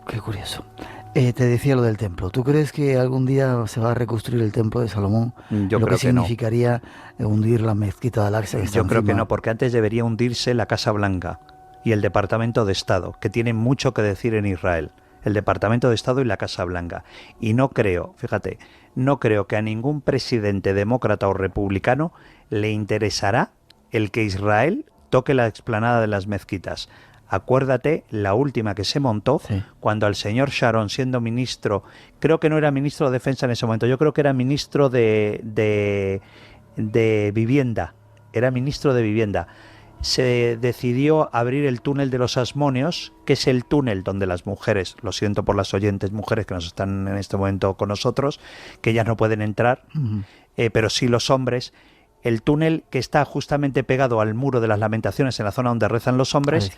Qué curioso. Te decía lo del templo. ¿Tú crees que algún día se va a reconstruir el templo de Salomón? Yo creo que significaría hundir la mezquita de Al-Aqsa. Yo creo que no, porque antes debería hundirse la Casa Blanca y el Departamento de Estado, que tienen mucho que decir en Israel. El Departamento de Estado y la Casa Blanca. Y no creo que a ningún presidente demócrata o republicano le interesará el que Israel toque la explanada de las mezquitas. Acuérdate la última que se montó, sí, cuando al señor Sharon, siendo ministro, creo que no era ministro de Defensa en ese momento, yo creo que era ministro de Vivienda, se decidió abrir el túnel de los Asmoneos, que es el túnel donde las mujeres, lo siento por las oyentes mujeres que nos están en este momento con nosotros, que ellas no pueden entrar, pero sí los hombres. El túnel que está justamente pegado al muro de las Lamentaciones, en la zona donde rezan los hombres,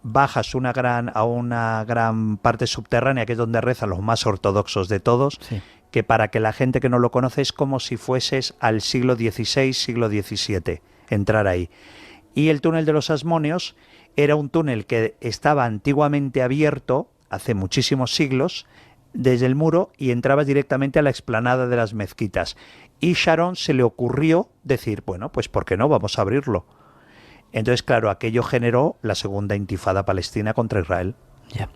bajas a una gran parte subterránea, que es donde rezan los más ortodoxos de todos, sí, que para que la gente que no lo conoce es como si fueses al siglo XVI, siglo XVII, entrar ahí. Y el túnel de los Asmoneos era un túnel que estaba antiguamente abierto, hace muchísimos siglos, desde el muro, y entrabas directamente a la explanada de las mezquitas. Y Sharon se le ocurrió decir, bueno, pues ¿por qué no? Vamos a abrirlo. Entonces, claro, aquello generó la segunda intifada palestina contra Israel. Ya.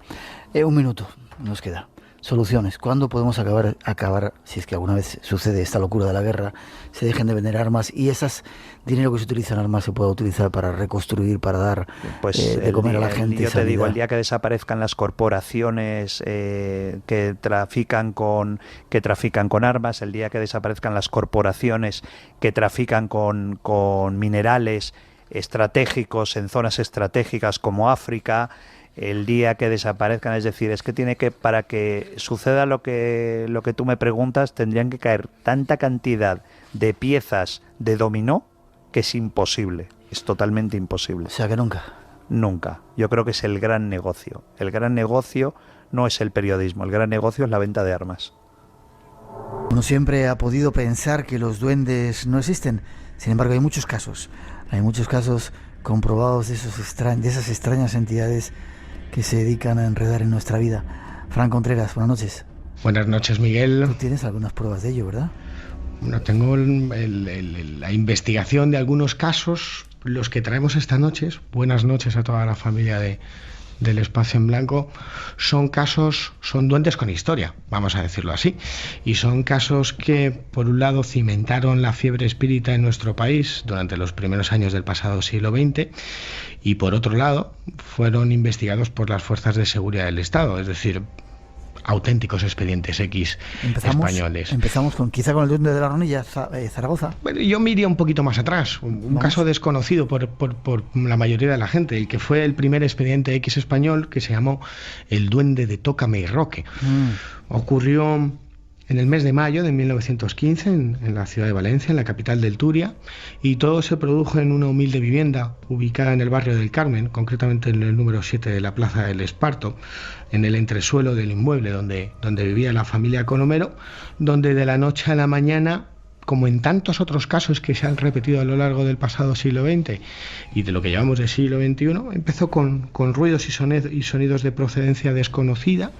Un minuto nos queda. Soluciones. ¿Cuándo podemos acabar, si es que alguna vez sucede esta locura de la guerra, se dejen de vender armas y ese dinero que se utiliza en armas se pueda utilizar para reconstruir, para dar de comer a la gente? Yo te digo, el día que desaparezcan las corporaciones que trafican con armas, el día que desaparezcan las corporaciones que trafican con minerales estratégicos en zonas estratégicas como África, el día que desaparezcan, es decir, es que para que suceda lo que tú me preguntas, tendrían que caer tanta cantidad de piezas de dominó que es imposible, es totalmente imposible. O sea que nunca. Nunca. Yo creo que es el gran negocio. El gran negocio no es el periodismo, el gran negocio es la venta de armas. Uno siempre ha podido pensar que los duendes no existen. Sin embargo, hay muchos casos comprobados de esas extrañas entidades que se dedican a enredar en nuestra vida. Fran Contreras, buenas noches. Buenas noches, Miguel. Tú tienes algunas pruebas de ello, ¿verdad? Bueno, tengo la investigación de algunos casos, los que traemos esta noche. Buenas noches a toda la familia del Espacio en Blanco. Son duendes con historia, vamos a decirlo así. Y son casos que, por un lado, cimentaron la fiebre espírita en nuestro país durante los primeros años del pasado siglo XX, y por otro lado, fueron investigados por las fuerzas de seguridad del Estado, es decir, auténticos expedientes X españoles. Empezamos quizá con el duende de la Hornilla, Zaragoza. Bueno, yo me iría un poquito más atrás, un caso desconocido por la mayoría de la gente, el que fue el primer expediente X español, que se llamó el duende de Tócame y Roque. Ocurrió en el mes de mayo de 1915 en la ciudad de Valencia, en la capital del Turia, y todo se produjo en una humilde vivienda ubicada en el barrio del Carmen, concretamente en el número 7 de la Plaza del Esparto, en el entresuelo del inmueble donde vivía la familia Colomero, donde de la noche a la mañana, como en tantos otros casos que se han repetido a lo largo del pasado siglo XX y de lo que llevamos del siglo XXI, empezó con ruidos y sonidos de procedencia desconocida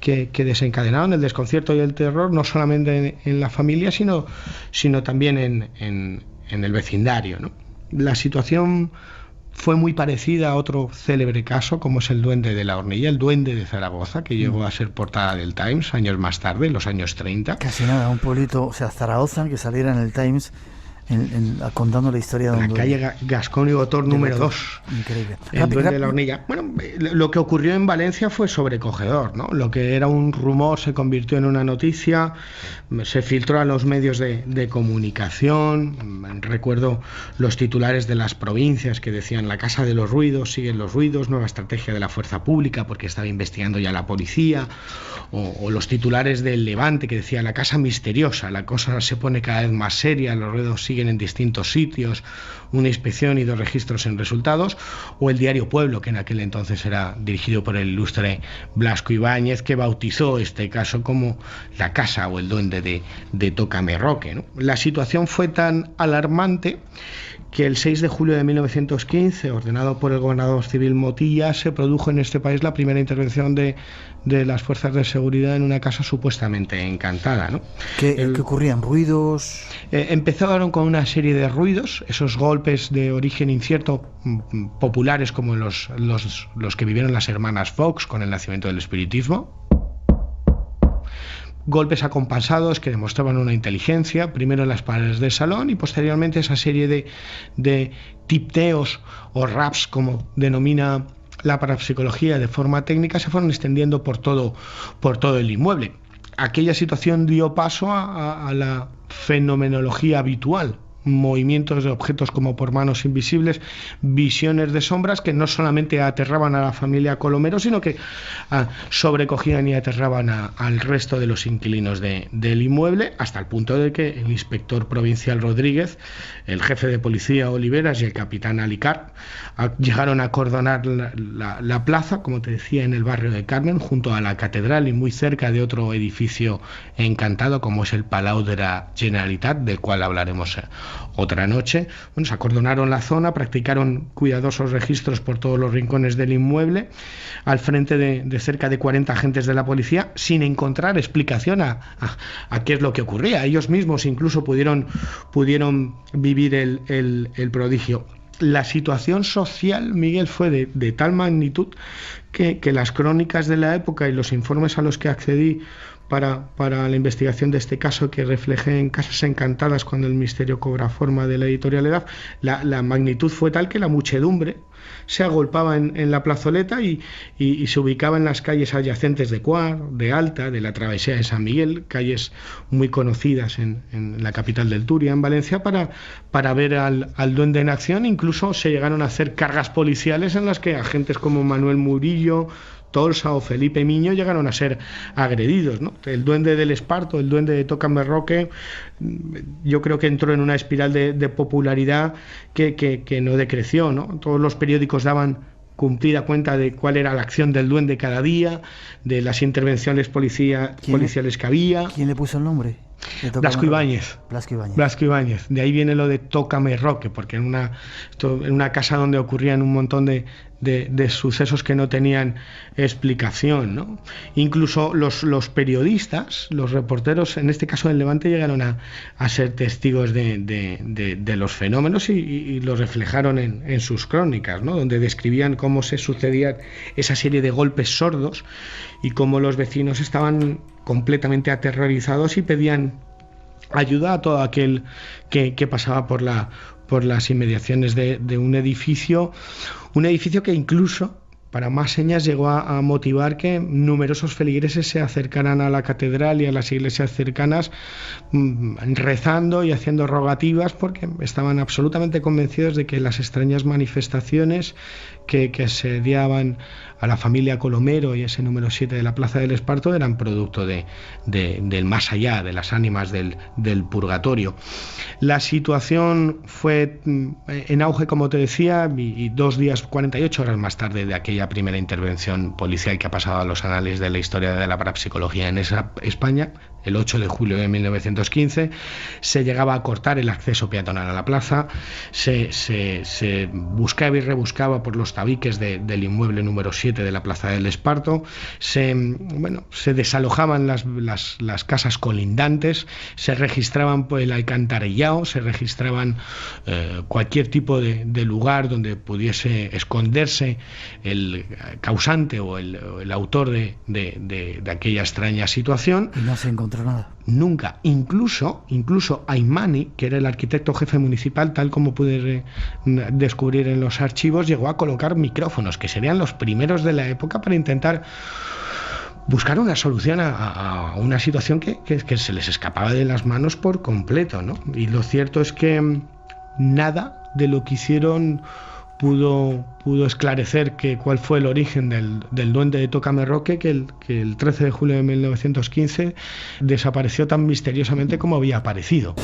que desencadenaron el desconcierto y el terror, no solamente en la familia, sino también en el vecindario, ¿no? La situación fue muy parecida a otro célebre caso, como es el duende de la Hornilla, el duende de Zaragoza, que llegó a ser portada del Times años más tarde, en los años 30. Casi nada, un pueblito, o sea, Zaragoza, que saliera en el Times contando la historia de la calle Gascón y Gotor número 2. Increíble. El duende de la Hornilla. Bueno, lo que ocurrió en Valencia fue sobrecogedor, ¿no? Lo que era un rumor se convirtió en una noticia, se filtró a los medios de comunicación. Recuerdo los titulares de las provincias que decían: la casa de los ruidos, siguen los ruidos, nueva estrategia de la fuerza pública, porque estaba investigando ya la policía. O los titulares del Levante, que decía: la casa misteriosa, la cosa se pone cada vez más seria, los ruidos siguen en distintos sitios, una inspección y 2 registros en resultados. O el diario Pueblo, que en aquel entonces era dirigido por el ilustre Blasco Ibáñez, que bautizó este caso como la casa o el duende de Tócame Roque, ¿no? La situación fue tan alarmante que el 6 de julio de 1915, ordenado por el gobernador civil Motilla, se produjo en este país la primera intervención de las fuerzas de seguridad en una casa supuestamente encantada, ¿no? ¿Qué ocurrían? ¿Ruidos? Empezaron con una serie de ruidos, esos golpes de origen incierto, populares como los que vivieron las hermanas Fox con el nacimiento del espiritismo. Golpes acompasados que demostraban una inteligencia, primero en las paredes del salón y posteriormente esa serie de tipteos o raps, como denomina la parapsicología de forma técnica, se fueron extendiendo por todo el inmueble. Aquella situación dio paso a la fenomenología habitual: movimientos de objetos como por manos invisibles, visiones de sombras que no solamente aterraban a la familia Colomero, sino que sobrecogían y aterraban al resto de los inquilinos del inmueble, hasta el punto de que el inspector provincial Rodríguez, el jefe de policía Oliveras y el capitán Alicar llegaron a acordonar la plaza, como te decía, en el barrio de Carmen, junto a la catedral y muy cerca de otro edificio encantado como es el Palau de la Generalitat, del cual hablaremos otra noche. Bueno, se acordonaron la zona, practicaron cuidadosos registros por todos los rincones del inmueble, al frente de cerca de 40 agentes de la policía, sin encontrar explicación a qué es lo que ocurría. Ellos mismos incluso pudieron vivir el prodigio. La situación social, Miguel, fue de tal magnitud que las crónicas de la época y los informes a los que accedí para la investigación de este caso, que reflejé en Casas Encantadas cuando el misterio cobra forma, de la editorial Edad, la magnitud fue tal que la muchedumbre se agolpaba en la plazoleta y se ubicaba en las calles adyacentes de Cuar, de Alta, de la Travesía de San Miguel, calles muy conocidas en la capital del Turia, en Valencia, para ver al duende en acción. Incluso se llegaron a hacer cargas policiales en las que agentes como Manuel Murillo, Tolsa o Felipe Miño llegaron a ser agredidos, ¿no? El duende del Esparto, el duende de Tócame Roque, yo creo que entró en una espiral de popularidad que no decreció, ¿no? Todos los periódicos daban cumplida cuenta de cuál era la acción del duende cada día, de las intervenciones policiales que había. ¿Quién le puso el nombre? Blasco Ibáñez. Blasco Ibáñez. De ahí viene lo de Tócame Roque, porque en una casa donde ocurrían un montón de sucesos que no tenían explicación, ¿no? Incluso los periodistas, los reporteros, en este caso del Levante, llegaron a ser testigos de los fenómenos y lo reflejaron en sus crónicas, ¿no? Donde describían cómo se sucedía esa serie de golpes sordos y cómo los vecinos estaban completamente aterrorizados y pedían ayuda a todo aquel que pasaba por las inmediaciones de un edificio que incluso, para más señas, llegó a motivar que numerosos feligreses se acercaran a la catedral y a las iglesias cercanas rezando y haciendo rogativas, porque estaban absolutamente convencidos de que las extrañas manifestaciones que asediaban a la familia Colomero y ese número 7 de la Plaza del Esparto eran producto del más allá, de las ánimas del purgatorio. La situación fue en auge, como te decía, y 2 días, 48 horas más tarde de aquella primera intervención policial que ha pasado a los anales de la historia de la parapsicología en esa España, el 8 de julio de 1915, se llegaba a cortar el acceso peatonal a la plaza, se buscaba y rebuscaba por los tabiques del inmueble número 7 de la Plaza del Esparto, se desalojaban las casas colindantes, se registraban por el alcantarillado, se registraban cualquier tipo de lugar donde pudiese esconderse el causante o el autor de aquella extraña situación. Y no se encontró nada. Nunca. Incluso Aymani, que era el arquitecto jefe municipal, tal como pude descubrir en los archivos, llegó a colocar micrófonos, que serían los primeros de la época, para intentar buscar una solución a una situación que se les escapaba de las manos por completo, ¿no? Y lo cierto es que nada de lo que hicieron pudo esclarecer cuál fue el origen del duende de Tócame Roque, que el 13 de julio de 1915 desapareció tan misteriosamente como había aparecido.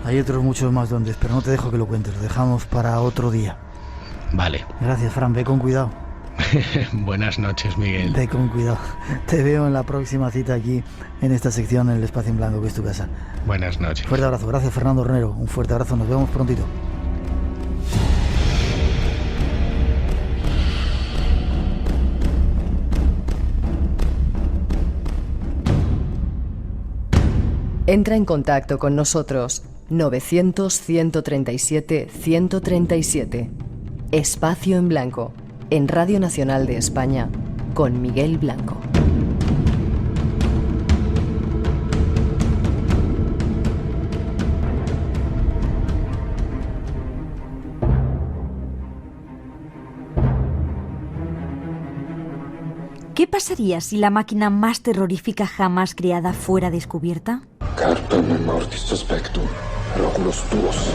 Hay otros muchos más duendes, pero no te dejo que lo cuentes, lo dejamos para otro día. Vale. Gracias, Fran, ve con cuidado. Buenas noches, Miguel. Ve con cuidado. Te veo en la próxima cita aquí en esta sección, en el Espacio en Blanco, que es tu casa. Buenas noches. Fuerte abrazo. Gracias, Fernando Hornero. Un fuerte abrazo. Nos vemos prontito. Entra en contacto con nosotros 900-137-137. Espacio en Blanco, en Radio Nacional de España, con Miguel Blanco. ¿Qué pasaría si la máquina más terrorífica jamás creada fuera descubierta? Carpem mortis suspectum, oculus tuos.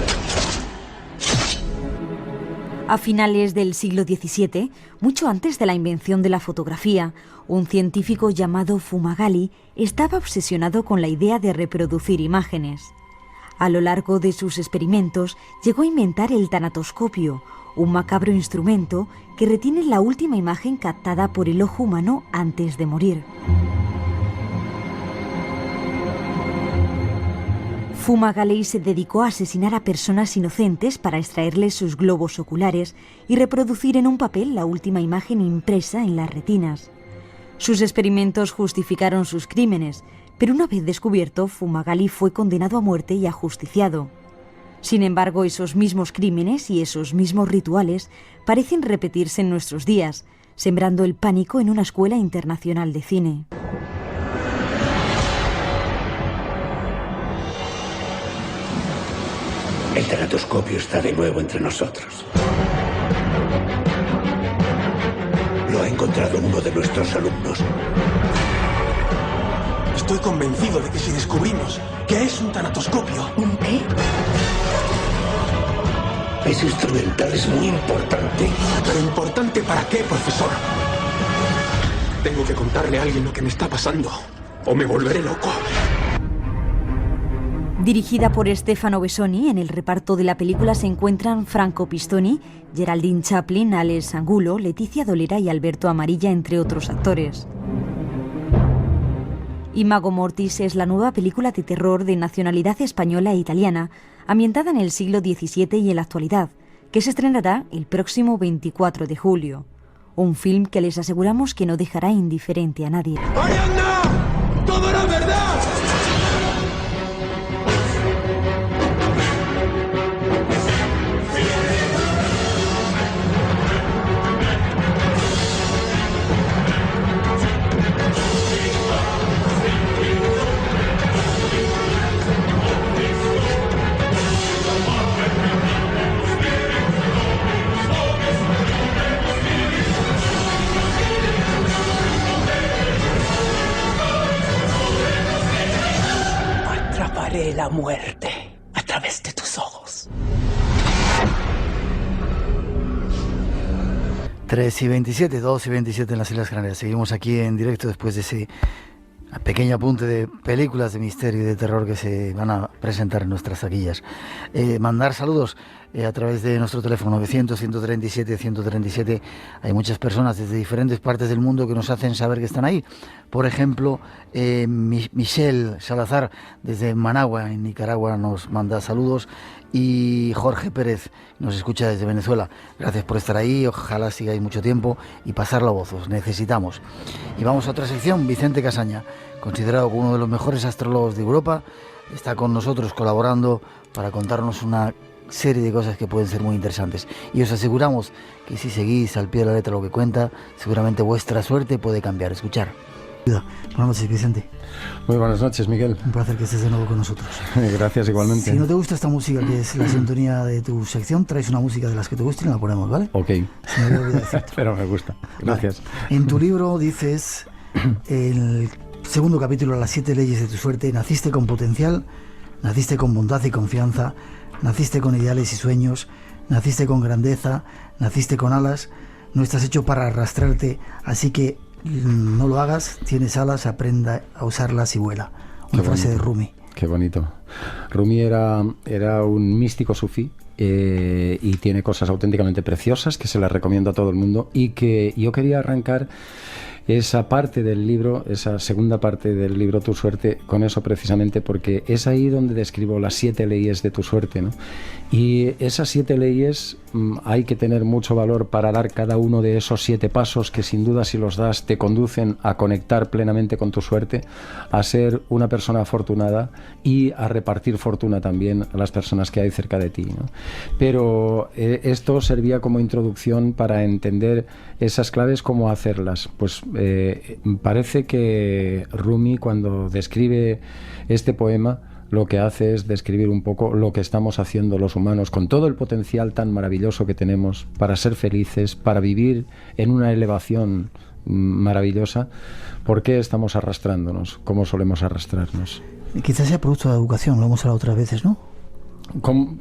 A finales del siglo XVII, mucho antes de la invención de la fotografía, un científico llamado Fumagalli estaba obsesionado con la idea de reproducir imágenes. A lo largo de sus experimentos, llegó a inventar el tanatoscopio, un macabro instrumento que retiene la última imagen captada por el ojo humano antes de morir. Fumagalli se dedicó a asesinar a personas inocentes para extraerles sus globos oculares y reproducir en un papel la última imagen impresa en las retinas. Sus experimentos justificaron sus crímenes, pero una vez descubierto, Fumagalli fue condenado a muerte y ajusticiado. Sin embargo, esos mismos crímenes y esos mismos rituales parecen repetirse en nuestros días, sembrando el pánico en una escuela internacional de cine. El tanatoscopio está de nuevo entre nosotros. Lo ha encontrado uno de nuestros alumnos. Estoy convencido de que si descubrimos que es un tanatoscopio... ¿Un qué? Ese instrumental es muy importante. ¿Pero importante para qué, profesor? Tengo que contarle a alguien lo que me está pasando, o me volveré loco. Dirigida por Stefano Besoni, en el reparto de la película se encuentran Franco Pistoni, Geraldine Chaplin, Alex Angulo, Leticia Dolera y Alberto Amarilla, entre otros actores. Imago Mortis es la nueva película de terror de nacionalidad española e italiana, ambientada en el siglo XVII y en la actualidad, que se estrenará el próximo 24 de julio. Un film que les aseguramos que no dejará indiferente a nadie. ¡Ariadna! ¡Todo era verdad! Atraparé la muerte a través de tus ojos. 3:27, 2:27 en las Islas Canarias. Seguimos aquí en directo después de ese pequeño apunte de películas de misterio y de terror que se van a presentar en nuestras taquillas. Mandar saludos a través de nuestro teléfono 900-137-137. Hay muchas personas desde diferentes partes del mundo que nos hacen saber que están ahí. Por ejemplo, Michelle Salazar desde Managua, en Nicaragua, nos manda saludos. Y Jorge Pérez nos escucha desde Venezuela. Gracias por estar ahí, ojalá sigáis mucho tiempo y pasar la voz, os necesitamos. Y vamos a otra sección. Vicente Casaña, considerado uno de los mejores astrólogos de Europa, está con nosotros colaborando para contarnos una serie de cosas que pueden ser muy interesantes. Y os aseguramos que si seguís al pie de la letra lo que cuenta, seguramente vuestra suerte puede cambiar. Escuchar. Buenas noches, Vicente. Muy buenas noches, Miguel. Un placer que estés de nuevo con nosotros. Gracias, igualmente. Si no te gusta esta música, que es la sintonía de tu sección, traes una música de las que te guste y la ponemos, ¿vale? Ok. Si me había olvidado decirte. Pero me gusta. Gracias. Vale. En tu libro dices, el segundo capítulo, Las 7 leyes de tu suerte: naciste con potencial, naciste con bondad y confianza, naciste con ideales y sueños, naciste con grandeza, naciste con alas, no estás hecho para arrastrarte, así que no lo hagas, tienes alas, aprenda a usarlas y vuela. Una frase de Rumi. Qué bonito. Rumi era un místico sufí y tiene cosas auténticamente preciosas que se las recomiendo a todo el mundo, y que yo quería arrancar esa parte del libro, esa segunda parte del libro Tu suerte, con eso precisamente, porque es ahí donde describo las 7 leyes de tu suerte, ¿no? Y esas 7 leyes hay que tener mucho valor para dar cada uno de esos 7 pasos que, sin duda, si los das, te conducen a conectar plenamente con tu suerte, a ser una persona afortunada y a repartir fortuna también a las personas que hay cerca de ti, ¿no? Pero esto servía como introducción para entender esas claves, cómo hacerlas. Pues parece que Rumi, cuando describe este poema, lo que hace es describir un poco lo que estamos haciendo los humanos, con todo el potencial tan maravilloso que tenemos para ser felices, para vivir en una elevación maravillosa. ¿Por qué estamos arrastrándonos? ¿Cómo solemos arrastrarnos? Quizás sea producto de la educación, lo hemos hablado otras veces, ¿no?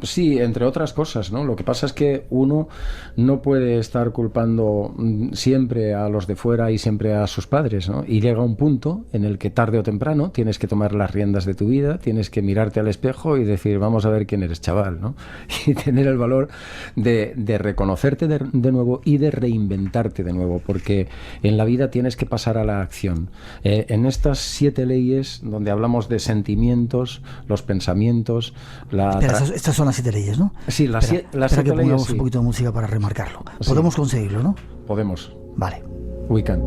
Sí, entre otras cosas, ¿no? Lo que pasa es que uno no puede estar culpando siempre a los de fuera y siempre a sus padres, ¿no? Y llega un punto en el que tarde o temprano tienes que tomar las riendas de tu vida, tienes que mirarte al espejo y decir, vamos a ver quién eres, chaval, ¿no? Y tener el valor de reconocerte de nuevo y de reinventarte de nuevo, porque en la vida tienes que pasar a la acción. En estas 7 leyes, donde hablamos de sentimientos, los pensamientos, estas son las 7 leyes, ¿no? Sí, las 7 leyes. Que pongamos un poquito de música para remarcarlo. Podemos conseguirlo, ¿no? Podemos. Vale. We can.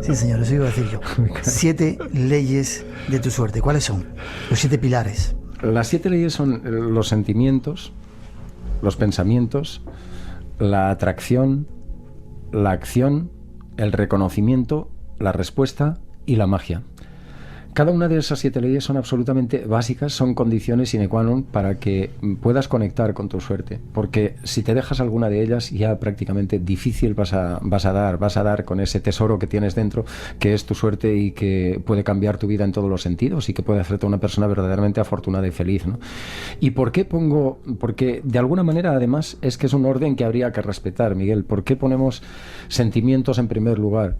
Sí, señor, eso iba a decir yo. 7 leyes de tu suerte. ¿Cuáles son? Los 7 pilares. Las 7 leyes son los sentimientos, los pensamientos, la atracción, la acción, el reconocimiento, la respuesta y la magia. Cada una de esas 7 leyes son absolutamente básicas, son condiciones sine qua non para que puedas conectar con tu suerte, porque si te dejas alguna de ellas, ya prácticamente difícil vas a dar con ese tesoro que tienes dentro, que es tu suerte y que puede cambiar tu vida en todos los sentidos y que puede hacerte una persona verdaderamente afortunada y feliz, ¿no? ¿Y por qué pongo? Porque de alguna manera, además, es que es un orden que habría que respetar, Miguel. ¿Por qué ponemos sentimientos en primer lugar?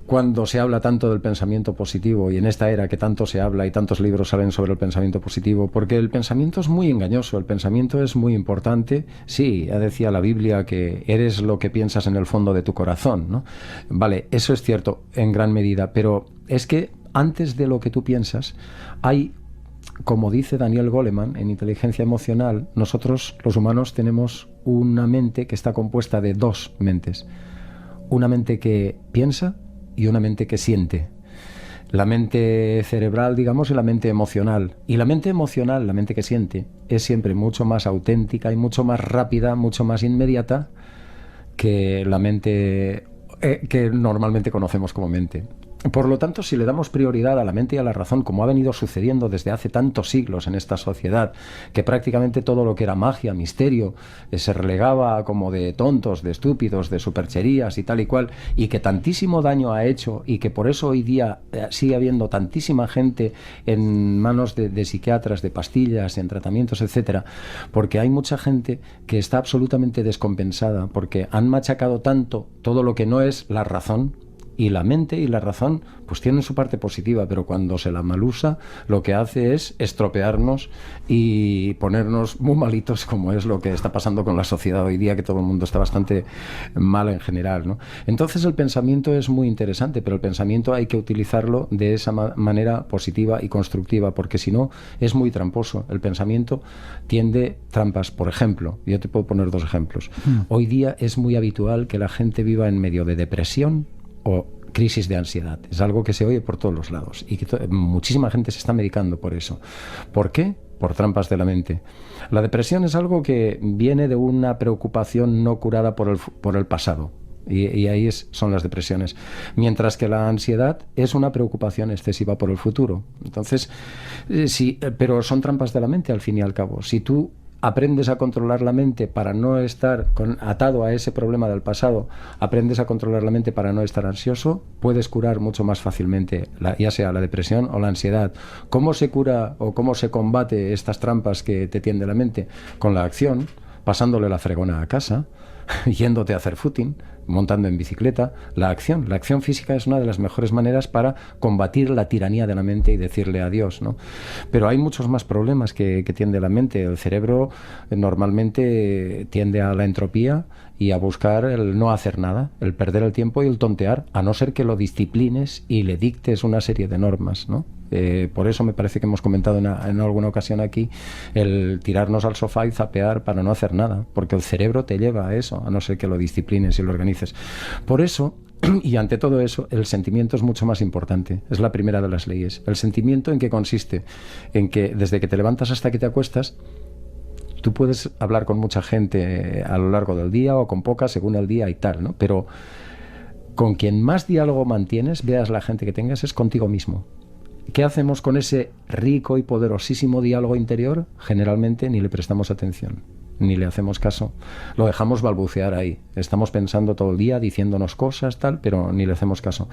cuando se habla tanto del pensamiento positivo y en esta era que tanto se habla y tantos libros salen sobre el pensamiento positivo? Porque el pensamiento es muy engañoso, el pensamiento es muy importante. Sí, ya decía la Biblia que eres lo que piensas en el fondo de tu corazón, ¿no? Vale, eso es cierto en gran medida, pero es que antes de lo que tú piensas hay, como dice Daniel Goleman en Inteligencia Emocional, nosotros los humanos tenemos una mente que está compuesta de dos mentes. Una mente que piensa y una mente que siente. La mente cerebral, digamos, y la mente emocional. Y la mente emocional, la mente que siente, es siempre mucho más auténtica y mucho más rápida, mucho más inmediata que la mente que normalmente conocemos como mente. Por lo tanto, si le damos prioridad a la mente y a la razón, como ha venido sucediendo desde hace tantos siglos en esta sociedad, que prácticamente todo lo que era magia, misterio, se relegaba como de tontos, de estúpidos, de supercherías y tal y cual, y que tantísimo daño ha hecho y que por eso hoy día sigue habiendo tantísima gente en manos de psiquiatras, de pastillas, en tratamientos, etcétera, porque hay mucha gente que está absolutamente descompensada, porque han machacado tanto todo lo que no es la razón. Y la mente y la razón pues tienen su parte positiva, pero cuando se la malusa lo que hace es estropearnos y ponernos muy malitos, como es lo que está pasando con la sociedad hoy día, que todo el mundo está bastante mal en general, ¿no? Entonces el pensamiento es muy interesante, pero el pensamiento hay que utilizarlo de esa manera positiva y constructiva, porque si no es muy tramposo. El pensamiento tiende trampas. Por ejemplo, yo te puedo poner dos ejemplos. Hoy día es muy habitual que la gente viva en medio de depresión o crisis de ansiedad. Es algo que se oye por todos los lados y que muchísima gente se está medicando por eso. ¿Por qué? Por trampas de la mente. La depresión es algo que viene de una preocupación no curada por el pasado. Y ahí son las depresiones. Mientras que la ansiedad es una preocupación excesiva por el futuro. Entonces, sí, pero son trampas de la mente al fin y al cabo. Si tú aprendes a controlar la mente para no estar atado a ese problema del pasado, aprendes a controlar la mente para no estar ansioso, puedes curar mucho más fácilmente ya sea la depresión o la ansiedad. ¿Cómo se cura o cómo se combate estas trampas que te tiende la mente? Con la acción, pasándole la fregona a casa, yéndote a hacer footing, montando en bicicleta. La acción física es una de las mejores maneras para combatir la tiranía de la mente y decirle adiós, ¿no? Pero hay muchos más problemas que tiende la mente. El cerebro normalmente tiende a la entropía y a buscar el no hacer nada, el perder el tiempo y el tontear, a no ser que lo disciplines y le dictes una serie de normas, ¿no? Por eso me parece que hemos comentado en alguna ocasión aquí el tirarnos al sofá y zapear para no hacer nada, porque el cerebro te lleva a eso, a no ser que lo disciplines y lo organices. Por eso, y ante todo eso, el sentimiento es mucho más importante. Es la primera de las leyes. ¿El sentimiento en qué consiste? En que desde que te levantas hasta que te acuestas, tú puedes hablar con mucha gente a lo largo del día o con poca según el día y tal, ¿no? Pero con quien más diálogo mantienes, veas la gente que tengas, es contigo mismo. ¿Qué hacemos con ese rico y poderosísimo diálogo interior? Generalmente ni le prestamos atención, ni le hacemos caso. Lo dejamos balbucear ahí. Estamos pensando todo el día, diciéndonos cosas, tal, pero ni le hacemos caso.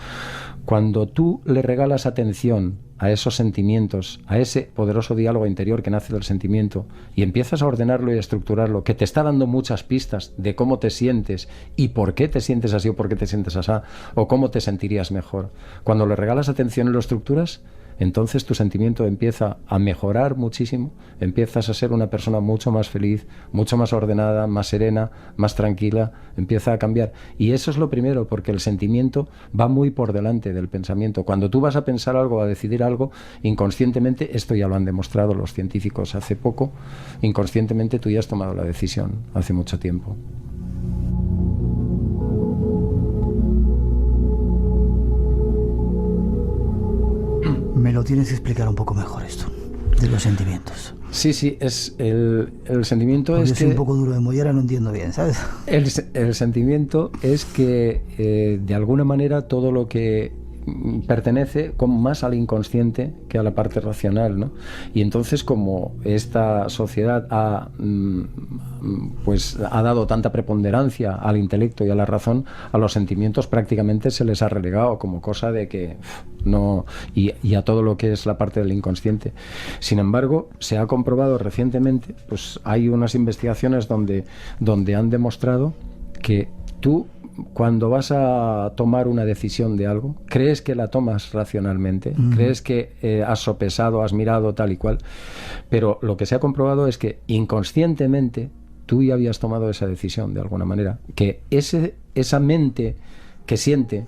Cuando tú le regalas atención a esos sentimientos, a ese poderoso diálogo interior que nace del sentimiento, y empiezas a ordenarlo y a estructurarlo, que te está dando muchas pistas de cómo te sientes y por qué te sientes así o por qué te sientes así, o cómo te sentirías mejor. Cuando le regalas atención y lo estructuras, entonces tu sentimiento empieza a mejorar muchísimo, empiezas a ser una persona mucho más feliz, mucho más ordenada, más serena, más tranquila, empieza a cambiar. Y eso es lo primero, porque el sentimiento va muy por delante del pensamiento. Cuando tú vas a pensar algo, a decidir algo, inconscientemente, esto ya lo han demostrado los científicos hace poco, inconscientemente tú ya has tomado la decisión hace mucho tiempo. Me lo tienes que explicar un poco mejor esto, de los sentimientos. Sí, es el sentimiento. Porque es yo soy que un poco duro de mollera, no entiendo bien, ¿sabes? El sentimiento es que de alguna manera todo lo que pertenece más al inconsciente que a la parte racional, ¿no? Y entonces, como esta sociedad ha dado tanta preponderancia al intelecto y a la razón, a los sentimientos prácticamente se les ha relegado como cosa de que no, y a todo lo que es la parte del inconsciente. Sin embargo, se ha comprobado recientemente, pues hay unas investigaciones donde han demostrado que tú cuando vas a tomar una decisión de algo, crees que la tomas racionalmente, crees que has sopesado, has mirado tal y cual, pero lo que se ha comprobado es que inconscientemente tú ya habías tomado esa decisión de alguna manera, que esa mente que siente,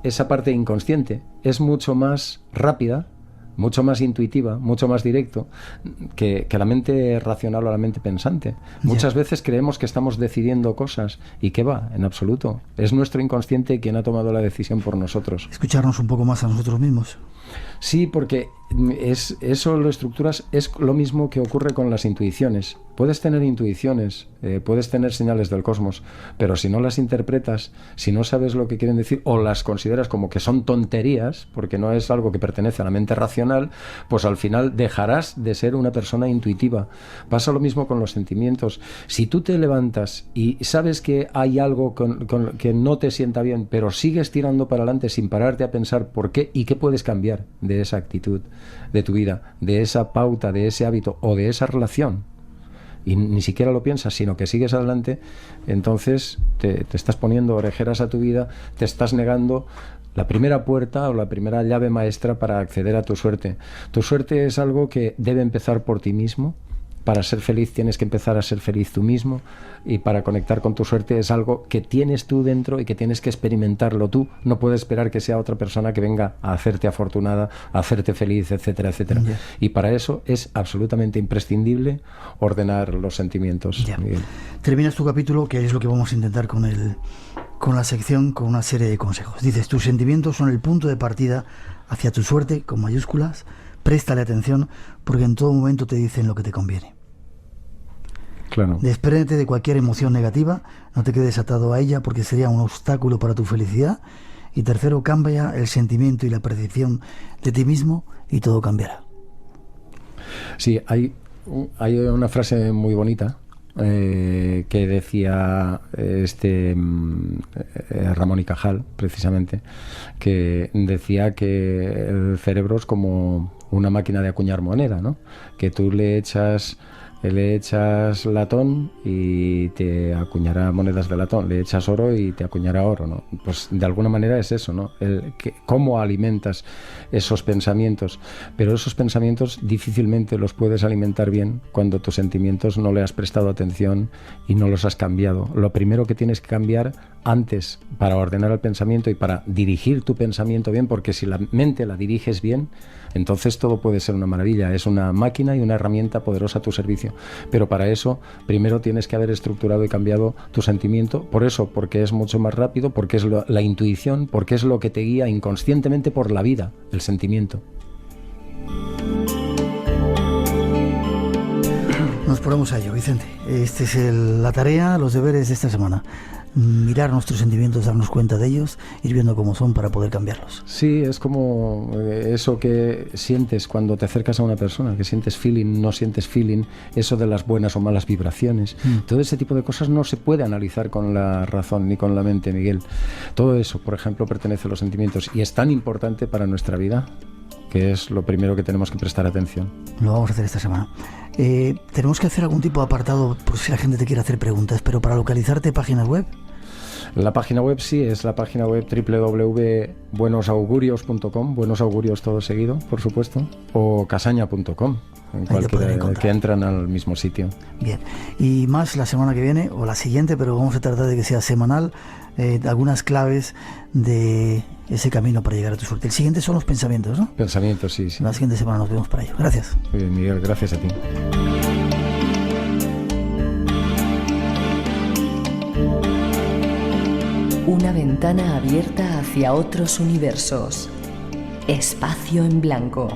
esa parte inconsciente, es mucho más rápida, mucho más intuitiva, mucho más directo que la mente racional o la mente pensante. Muchas veces creemos que estamos decidiendo cosas y que va, en absoluto. Es nuestro inconsciente quien ha tomado la decisión por nosotros. Escucharnos un poco más a nosotros mismos. Sí, porque eso lo estructuras, es lo mismo que ocurre con las intuiciones. Puedes tener intuiciones, puedes tener señales del cosmos, pero si no las interpretas, si no sabes lo que quieren decir o las consideras como que son tonterías, porque no es algo que pertenece a la mente racional, pues al final dejarás de ser una persona intuitiva. Pasa lo mismo con los sentimientos. Si tú te levantas y sabes que hay algo que no te sienta bien, pero sigues tirando para adelante sin pararte a pensar por qué y qué puedes cambiar de esa actitud de tu vida, de esa pauta, de ese hábito o de esa relación, y ni siquiera lo piensas, sino que sigues adelante, entonces te estás poniendo orejeras a tu vida, te estás negando la primera puerta o la primera llave maestra para acceder a tu suerte. Tu suerte es algo que debe empezar por ti mismo. Para ser feliz tienes que empezar a ser feliz tú mismo, y para conectar con tu suerte es algo que tienes tú dentro y que tienes que experimentarlo tú. No puedes esperar que sea otra persona que venga a hacerte afortunada, a hacerte feliz, etcétera, etcétera. Yeah. Y para eso es absolutamente imprescindible ordenar los sentimientos. Yeah. Terminas tu capítulo, que es lo que vamos a intentar con la sección, con una serie de consejos. Dices, tus sentimientos son el punto de partida hacia tu suerte, con mayúsculas. Préstale atención, porque en todo momento te dicen lo que te conviene. Claro. Despréndete de cualquier emoción negativa, no te quedes atado a ella porque sería un obstáculo para tu felicidad. Y tercero, cambia el sentimiento y la percepción de ti mismo y todo cambiará. Sí, hay una frase muy bonita que decía Ramón y Cajal, precisamente, que decía que el cerebro es como una máquina de acuñar moneda, ¿no? Que tú le echas latón y te acuñará monedas de latón, le echas oro y te acuñará oro, ¿no? Pues de alguna manera es eso, ¿no? Cómo alimentas esos pensamientos, pero esos pensamientos difícilmente los puedes alimentar bien cuando tus sentimientos no le has prestado atención y no los has cambiado. Lo primero que tienes que cambiar antes para ordenar el pensamiento y para dirigir tu pensamiento bien, porque si la mente la diriges bien, entonces todo puede ser una maravilla. Es una máquina y una herramienta poderosa a tu servicio. Pero para eso, primero tienes que haber estructurado y cambiado tu sentimiento. Por eso, porque es mucho más rápido, porque es la intuición, porque es lo que te guía inconscientemente por la vida, el sentimiento. Nos ponemos a ello, Vicente. Esta es la tarea, los deberes de esta semana. Mirar nuestros sentimientos, darnos cuenta de ellos, ir viendo cómo son para poder cambiarlos. Sí, es como eso que sientes cuando te acercas a una persona, que sientes feeling, no sientes feeling, eso de las buenas o malas vibraciones. Todo ese tipo de cosas no se puede analizar con la razón ni con la mente, Miguel. Todo eso, por ejemplo, pertenece a los sentimientos y es tan importante para nuestra vida que es lo primero que tenemos que prestar atención. Lo vamos a hacer esta semana. Tenemos que hacer algún tipo de apartado por si la gente te quiere hacer preguntas, pero para localizarte, páginas web. La página web sí, es la página web www.buenosaugurios.com, Buenos Augurios todo seguido, por supuesto, o casaña.com, que entran al mismo sitio. Bien, y más la semana que viene, o la siguiente, pero vamos a tratar de que sea semanal, algunas claves de ese camino para llegar a tu suerte. El siguiente son los pensamientos, ¿no? Pensamientos, sí. La siguiente semana nos vemos para ello. Gracias. Muy bien, Miguel, gracias a ti. Una ventana abierta hacia otros universos. Espacio en Blanco,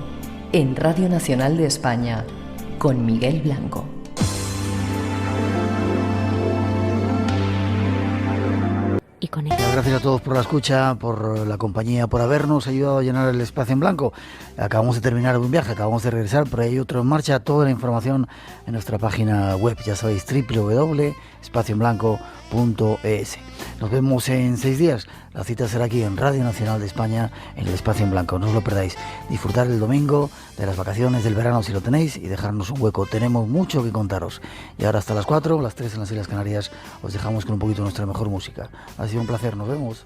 en Radio Nacional de España, con Miguel Blanco. Gracias a todos por la escucha, por la compañía, por habernos ayudado a llenar el espacio en blanco. Acabamos de terminar un viaje, acabamos de regresar, pero hay otro en marcha. Toda la información en nuestra página web, ya sabéis, www.espacioenblanco.es. Nos vemos en 6 días. La cita será aquí en Radio Nacional de España, en el Espacio en Blanco. No os lo perdáis. Disfrutar el domingo, de las vacaciones, del verano si lo tenéis, y dejarnos un hueco. Tenemos mucho que contaros. Y ahora hasta las 4, las 3 en las Islas Canarias, os dejamos con un poquito de nuestra mejor música. Ha sido un placer. Nos vemos.